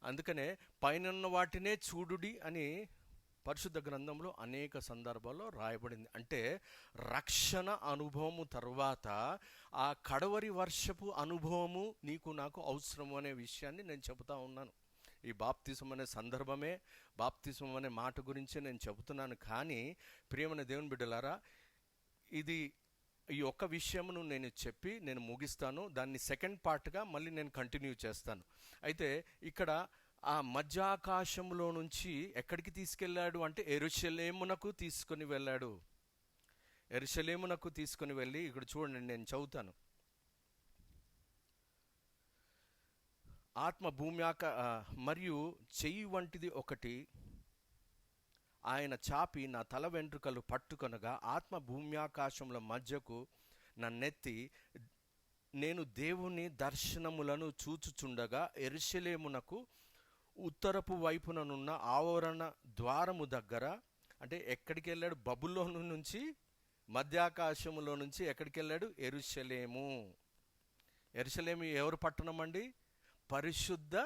అందుకనే పైనున్న వాటినే చూడుడి అని పరిశుద్ధ గ్రంథంలో అనేక సందర్భాల్లో రాయబడింది. అంటే రక్షణ అనుభవము తర్వాత ఆ కడవరి వర్షపు అనుభవము నీకు నాకు అవసరము అనే విషయాన్ని నేను చెబుతా ఉన్నాను. ఈ బాప్తిసం అనే సందర్భమే, బాప్తిసం అనే మాట గురించి నేను చెబుతున్నాను. కానీ ప్రియమైన దేవుని బిడ్డలారా, ఈ ఒక్క విషయమును నేను చెప్పి నేను ముగిస్తాను. దాన్ని సెకండ్ పార్ట్గా మళ్ళీ నేను కంటిన్యూ చేస్తాను. అయితే ఇక్కడ ఆ మధ్యాకాశంలో నుంచి ఎక్కడికి తీసుకెళ్ళాడు అంటే యెరూషలేమునకు తీసుకొని వెళ్ళాడు. యెరూషలేమునకు తీసుకొని వెళ్ళి, ఇక్కడ చూడండి, నేను చదువుతాను. ఆత్మ భూమి మరియు చెయ్యి వంటిది ఒకటి ఆయన చాపి నా తల వెంట్రుకలు పట్టుకొనగా, ఆత్మ భూమ్యాకాశముల మధ్యకు నన్నెత్తి, నేను దేవుని దర్శనములను చూచుచుండగా యెరూషలేమునకు ఉత్తరపు వైపుననున్న ఆవరణ ద్వారము దగ్గర, అంటే ఎక్కడికి వెళ్ళాడు? బబులోను నుంచి, మధ్యాకాశములో నుంచి ఎక్కడికి వెళ్ళాడు? యెరూషలేము. యెరూషలేము ఎవరు పట్టణం అండి? పరిశుద్ధ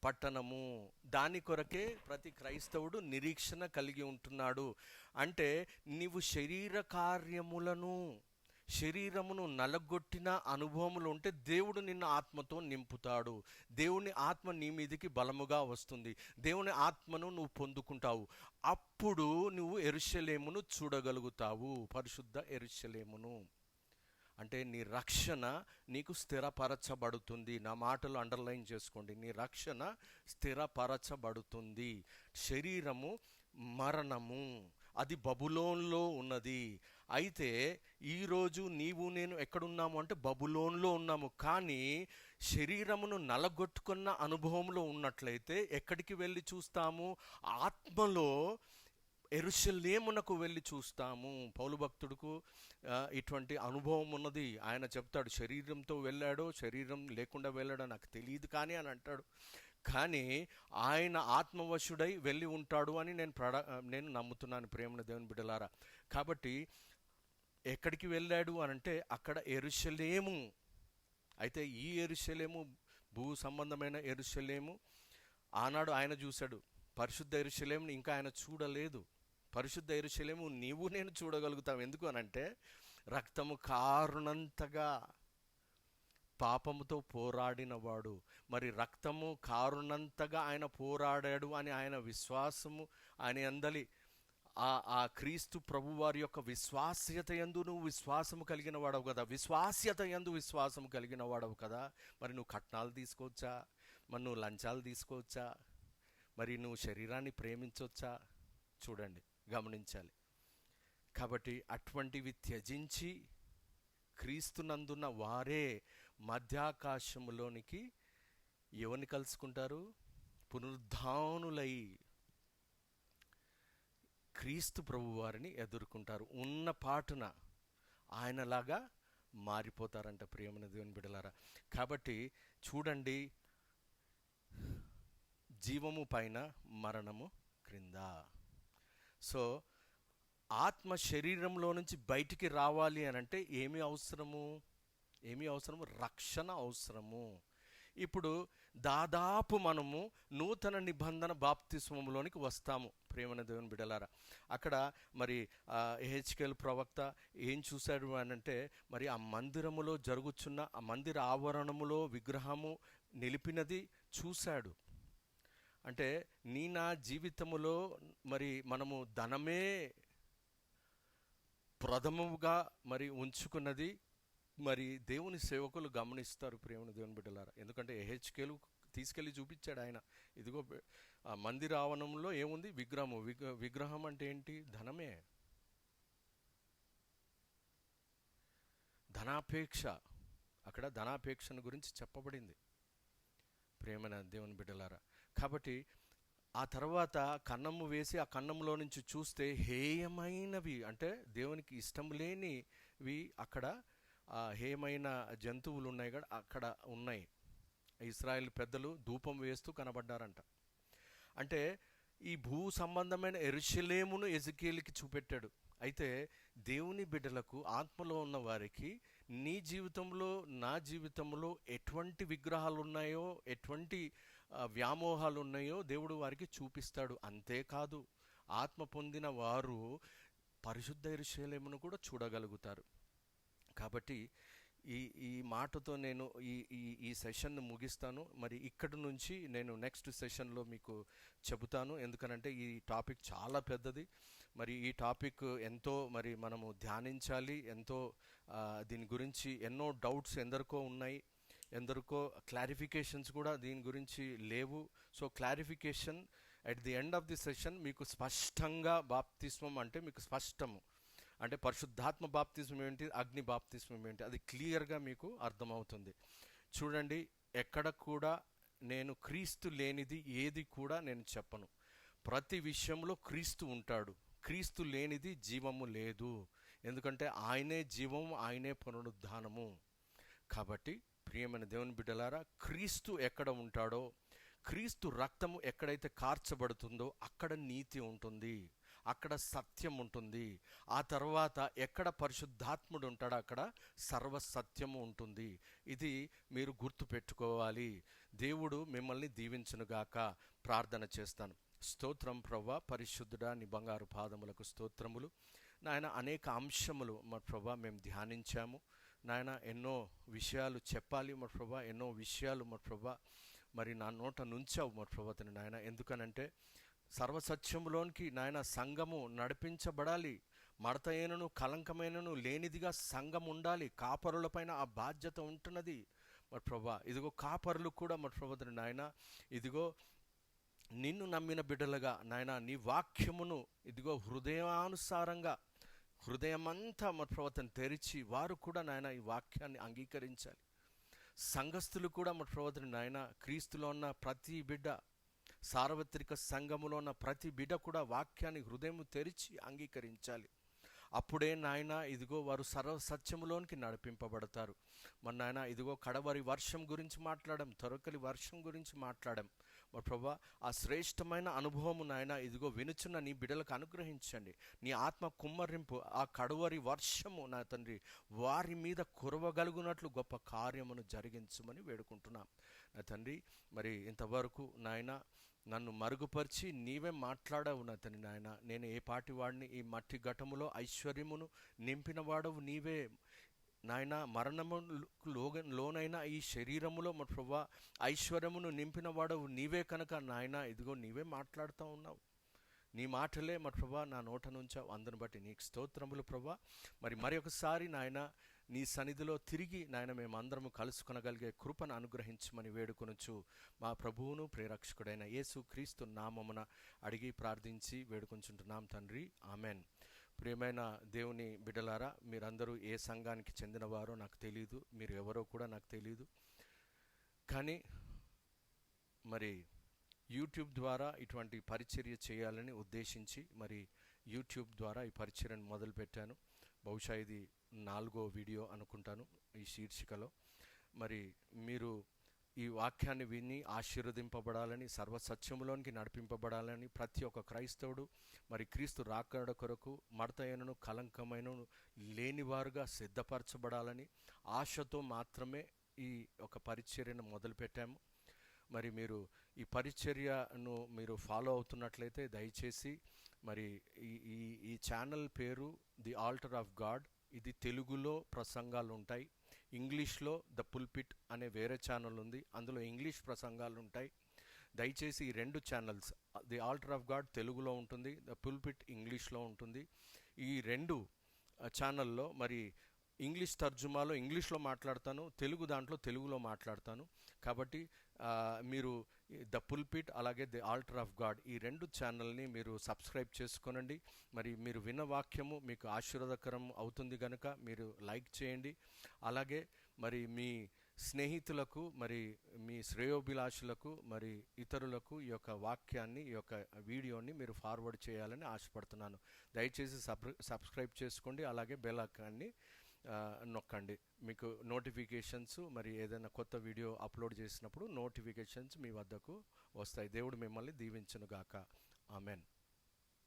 పట్టణము. దాని కొరకే ప్రతి క్రైస్తవుడు నిరీక్షణ కలిగి ఉంటున్నాడు. అంటే నీవు శరీరమును నలగొట్టిన అనుభవములు ఉంటే దేవుడు నిన్ను ఆత్మతో నింపుతాడు. దేవుని ఆత్మ నీ మీదికి బలముగా వస్తుంది. దేవుని ఆత్మను నువ్వు పొందుకుంటావు. అప్పుడు నువ్వు యెరూషలేమును చూడగలుగుతావు, పరిశుద్ధ యెరూషలేమును. అంటే నీ రక్షణ నీకు స్థిరపరచబడుతుంది. నా మాటలు అండర్లైన్ చేసుకోండి. నీ రక్షణ స్థిరపరచబడుతుంది. శరీరము మరణము, అది బబులోన్లో ఉన్నది. అయితే ఈరోజు నీవు నేను ఎక్కడున్నాము అంటే బబులోన్లో ఉన్నాము. కానీ శరీరమును నలగొట్టుకున్న అనుభవంలో ఉన్నట్లయితే ఎక్కడికి వెళ్ళి చూస్తాము? ఆత్మలో యెరూషలేమునకు వెళ్ళి చూస్తాము. పౌలు భక్తుడుకు ఇటువంటి అనుభవం ఉన్నది. ఆయన చెప్తాడు, శరీరంతో వెళ్ళాడో శరీరం లేకుండా వెళ్ళాడో నాకు తెలియదు అని అంటాడు. కానీ ఆయన ఆత్మవశుడై వెళ్ళి ఉంటాడు అని నేను నమ్ముతున్నాను ప్రేమన దేవుని బిడ్డలారా. కాబట్టి ఎక్కడికి వెళ్ళాడు అనంటే అక్కడ యెరూషలేము. అయితే ఈ యెరూషలేము భూ సంబంధమైన యెరూషలేము. ఆనాడు ఆయన చూశాడు, పరిశుద్ధ యెరూషలేముని ఇంకా ఆయన చూడలేదు. పరిశుద్ధ యెరూషలేము నీవు నేను చూడగలుగుతాం. ఎందుకు అనంటే రక్తము కారునంతగా పాపముతో పోరాడినవాడు, మరి రక్తము కారునంతగా ఆయన పోరాడాడు అని ఆయన విశ్వాసము, ఆయన అందలి ఆ క్రీస్తు ప్రభు వారి యొక్క విశ్వాస్యత యందు నువ్వు విశ్వాసము కలిగిన వాడవు కదా, విశ్వాస్యత యందు విశ్వాసము కలిగిన వాడవు కదా. మరి నువ్వు కట్నాలు తీసుకోవచ్చా, మరి నువ్వు లంచాలు తీసుకోవచ్చా, మరి నువ్వు శరీరాన్ని ప్రేమించవచ్చా? చూడండి, గమనించాలి. కాబట్టి అటువంటివి త్యజించి క్రీస్తునందున్న వారే మధ్యాకాశములోనికి ఎవరిని కలుసుకుంటారు? పునరుద్ధానులై క్రీస్తు ప్రభు వారిని ఎదుర్కొంటారు. ఉన్న పాటున ఆయనలాగా మారిపోతారంట ప్రియమైన దేవుని బిడ్డలారా. కాబట్టి చూడండి, జీవము పైన మరణము క్రింద. సో ఆత్మ శరీరంలో నుంచి బయటికి రావాలి అని అంటే ఏమి అవసరము? రక్షణ అవసరము. ఇప్పుడు దాదాపు మనము నూతన నిబంధన బాప్తిస్మములోనికి వస్తాము ప్రియమైన దేవుని బిడ్డలారా. అక్కడ మరి యెహెజ్కేలు ప్రవక్త ఏం చూశాడు అని అంటే, మరి ఆ మందిరములో జరుగుచున్న ఆ మందిర ఆవరణములో విగ్రహము నిలిపినది చూశాడు. అంటే నా జీవితములో మరి మనము ధనమే ప్రథమముగా మరి ఉంచుకున్నది మరి దేవుని సేవకులు గమనిస్తారు ప్రియమైన దేవుని బిడ్డలారా. ఎందుకంటే యెహెజ్కేలు తీసుకెళ్ళి చూపించాడు ఆయన, ఇదిగో మందిర ఆవరణంలో ఏముంది? విగ్రహము. విగ్రహం అంటే ఏంటి? ధనమే, ధనాపేక్ష. అక్కడ ధనాపేక్షను గురించి చెప్పబడింది ప్రియమైన దేవుని బిడ్డలారా. కాబట్టి ఆ తర్వాత కన్నము వేసి ఆ కన్నంలో నుంచి చూస్తే హేయమైనవి, అంటే దేవునికి ఇష్టం లేనివి అక్కడ హేయమైన జంతువులు ఉన్నాయి కదా, అక్కడ ఉన్నాయి. ఇశ్రాయేల్ పెద్దలు ధూపం వేస్తూ కనబడ్డారంట. అంటే ఈ భూ సంబంధమైన యెరూషలేమును ఎజెకీయేలుకి చూపెట్టాడు. అయితే దేవుని బిడ్డలకు, ఆత్మలో ఉన్న వారికి నీ జీవితంలో నా జీవితంలో ఎటువంటి విగ్రహాలు ఉన్నాయో, ఎటువంటి వ్యామోహాలు ఉన్నాయో దేవుడు వారికి చూపిస్తాడు. అంతేకాదు, ఆత్మ పొందిన వారు పరిశుద్ధ యెరూషలేమును కూడా చూడగలుగుతారు. కాబట్టి ఈ మాటతో నేను ఈ సెషన్ను ముగిస్తాను. మరి ఇక్కడి నుంచి నేను నెక్స్ట్ సెషన్లో మీకు చెబుతాను. ఎందుకనంటే ఈ టాపిక్ చాలా పెద్దది. మరి ఈ టాపిక్ ఎంతో మరి మనము ధ్యానించాలి. ఎంతో దీని గురించి ఎన్నో డౌట్స్ ఎందరికో ఉన్నాయి, ఎందరికో క్లారిఫికేషన్స్ కూడా దీని గురించి లేవు. So clarification at the end of the session మీకు స్పష్టంగా, బాప్తిస్మం అంటే మీకు స్పష్టము అంటే పరిశుద్ధాత్మ బాప్తిస్మం ఏంటి, అగ్ని బాప్తిస్మం ఏంటి, అది క్లియర్గా మీకు అర్థమవుతుంది. చూడండి, ఎక్కడ కూడా నేను క్రీస్తు లేనిది ఏది కూడా నేను చెప్పను. ప్రతి విషయంలో క్రీస్తు ఉంటాడు. క్రీస్తు లేనిది జీవము లేదు. ఎందుకంటే ఆయనే జీవము, ఆయనే పునరుద్ధానము. కాబట్టి ప్రియమైన దేవుని బిడ్డలారా, క్రీస్తు ఎక్కడ ఉంటాడో, క్రీస్తు రక్తము ఎక్కడైతే కార్చబడుతుందో అక్కడ నీతి ఉంటుంది, అక్కడ సత్యం ఉంటుంది. ఆ తర్వాత ఎక్కడ పరిశుద్ధాత్ముడు ఉంటాడో అక్కడ సర్వసత్యము ఉంటుంది. ఇది మీరు గుర్తు పెట్టుకోవాలి. దేవుడు మిమ్మల్ని దీవించునుగాక. ప్రార్థన చేస్తాను. స్తోత్రం ప్రభువా, పరిశుద్ధుడా, నీ బంగారు పాదములకు స్తోత్రములు నాయన. అనేక అంశములు మా ప్రభువా మేము ధ్యానించాము నాయన. ఎన్నో విషయాలు చెప్పాలి మా ప్రభువా, ఎన్నో విషయాలు మా ప్రభువా మరి నా నోట నుంచావు మా ప్రభువా నాయన. ఎందుకనంటే సర్వసత్యములోనికి నాయన సంఘము నడిపించబడాలి. మడతైనను కలంకమైనను లేనిదిగా సంఘం ఉండాలి. కాపరులపైన ఆ బాధ్యత ఉంటున్నది మరి ప్రభువా. ఇదిగో కాపరులు కూడా మరి ప్రభువా నాయన, ఇదిగో నిన్ను నమ్మిన బిడ్డలుగా నాయన నీ వాక్యమును ఇదిగో హృదయానుసారంగా హృదయమంతా మరి ప్రభువా తెరిచి వారు కూడా నాయన ఈ వాక్యాన్ని అంగీకరించాలి. సంఘస్థులు కూడా మరి ప్రభువా నాయన, క్రీస్తులో ఉన్న ప్రతి బిడ్డ, సార్వత్రిక సంఘములో ఉన్న ప్రతి బిడ్డ కూడా వాక్యాన్ని హృదయం తెరిచి అంగీకరించాలి. అప్పుడే నాయన ఇదిగో వారు సర్వసత్యములోనికి నడిపింపబడతారు. మరి నాయన ఇదిగో కడవరి వర్షం గురించి మాట్లాడాం, తొరకలి వర్షం గురించి మాట్లాడాం. మరి ప్రభువా ఆ శ్రేష్టమైన అనుభవము నాయన ఇదిగో వినుచున్న నీ బిడ్డలకు అనుగ్రహించండి. నీ ఆత్మ కుమ్మరింపు, ఆ కడవరి వర్షము నా తండ్రి వారి మీద కురవగలుగునట్లు గొప్ప కార్యమును జరిగించమని వేడుకుంటున్నాం నా తండ్రి. మరి ఇంతవరకు నాయన నన్ను మరుగుపరిచి నీవే మాట్లాడవు నాతని నాయన. నేను ఏ పాటి వాడిని, ఈ మట్టి ఘటములో ఐశ్వర్యమును నింపిన వాడవు నీవే నాయన. మరణము లోనైనా ఈ శరీరములో మా ప్రభా ఐశ్వర్యమును నింపిన వాడవు నీవే కనుక నాయన, ఇదిగో నీవే మాట్లాడుతూ ఉన్నావు. నీ మాటలే మా ప్రభా నా నోట నుంచావు. అందుని బట్టి నీకు స్తోత్రములు ప్రభా. మరి ఒకసారి నాయన నీ సన్నిధిలో తిరిగి నాయన మేమందరము కలుసుకొనగలిగే కృపను అనుగ్రహించమని వేడుకొనుచు మా ప్రభువును ప్రేరక్షకుడైన యేసు క్రీస్తు నామమున అడిగి ప్రార్థించి వేడుకొంచుంటున్నాం తండ్రి, ఆమెన్. ప్రియమైన దేవుని బిడ్డలారా, మీరందరూ ఏ సంఘానికి చెందినవారో నాకు తెలియదు, మీరు ఎవరో కూడా నాకు తెలియదు. కానీ మరి యూట్యూబ్ ద్వారా ఇటువంటి పరిచర్య చేయాలని ఉద్దేశించి మరి యూట్యూబ్ ద్వారా ఈ పరిచర్యను మొదలుపెట్టాను. బహుశా ఇది 4వ వీడియో అనుకుంటాను ఈ శీర్షికలో. మరి మీరు ఈ వాక్యాన్ని విని ఆశీర్వదింపబడాలని, సర్వసత్యములోనికి నడిపింపబడాలని ప్రతి ఒక్క క్రైస్తవుడు మరి క్రీస్తు రాకడ కొరకు మడతైనను కలంకమైనను లేనివారుగా సిద్ధపరచబడాలని ఆశతో మాత్రమే ఈ ఒక పరిచర్యను మొదలుపెట్టాము. మరి మీరు ఈ పరిచర్యను మీరు ఫాలో అవుతున్నట్లయితే దయచేసి మరి ఈ ఛానల్ పేరు ది ఆల్టర్ ఆఫ్ గాడ్. ఇది తెలుగులో ప్రసంగాలు ఉంటాయి, ఇంగ్లీష్లో ద పుల్పిట్ అనే వేరే ఛానల్ ఉంది, అందులో ఇంగ్లీష్ ప్రసంగాలు ఉంటాయి. దయచేసి ఈ 2 channels, the altar of God తెలుగులో ఉంటుంది, ద పుల్పిట్ ఇంగ్లీష్లో ఉంటుంది. ఈ 2 ఛానల్లో మరి ఇంగ్లీష్ తర్జుమాలో ఇంగ్లీష్లో మాట్లాడతాను, తెలుగు దాంట్లో తెలుగులో మాట్లాడతాను. కాబట్టి మీరు ద పుల్పిట్ అలాగే ది ఆల్టర్ ఆఫ్ గాడ్ ఈ 2 ఛానల్ని మీరు సబ్స్క్రైబ్ చేసుకోనండి. మరి మీరు విన్న వాక్యము మీకు ఆశీర్వాదకరం అవుతుంది కనుక మీరు లైక్ చేయండి. అలాగే మరి మీ స్నేహితులకు, మరి మీ శ్రేయోభిలాషులకు, మరి ఇతరులకు ఈ యొక్క వాక్యాన్ని, ఈ యొక్క వీడియోని మీరు ఫార్వర్డ్ చేయాలని ఆశపడుతున్నాను. దయచేసి సబ్స్క్రైబ్ చేసుకోండి. అలాగే బెల్ ఐకాన్ని నొక్కండి. మీకు నోటిఫికేషన్స్, మరి ఏదైనా కొత్త వీడియో అప్లోడ్ చేసినప్పుడు నోటిఫికేషన్స్ మీ వద్దకు వస్తాయి. దేవుడు మిమ్మల్ని దీవించునుగాక. ఆమెన్.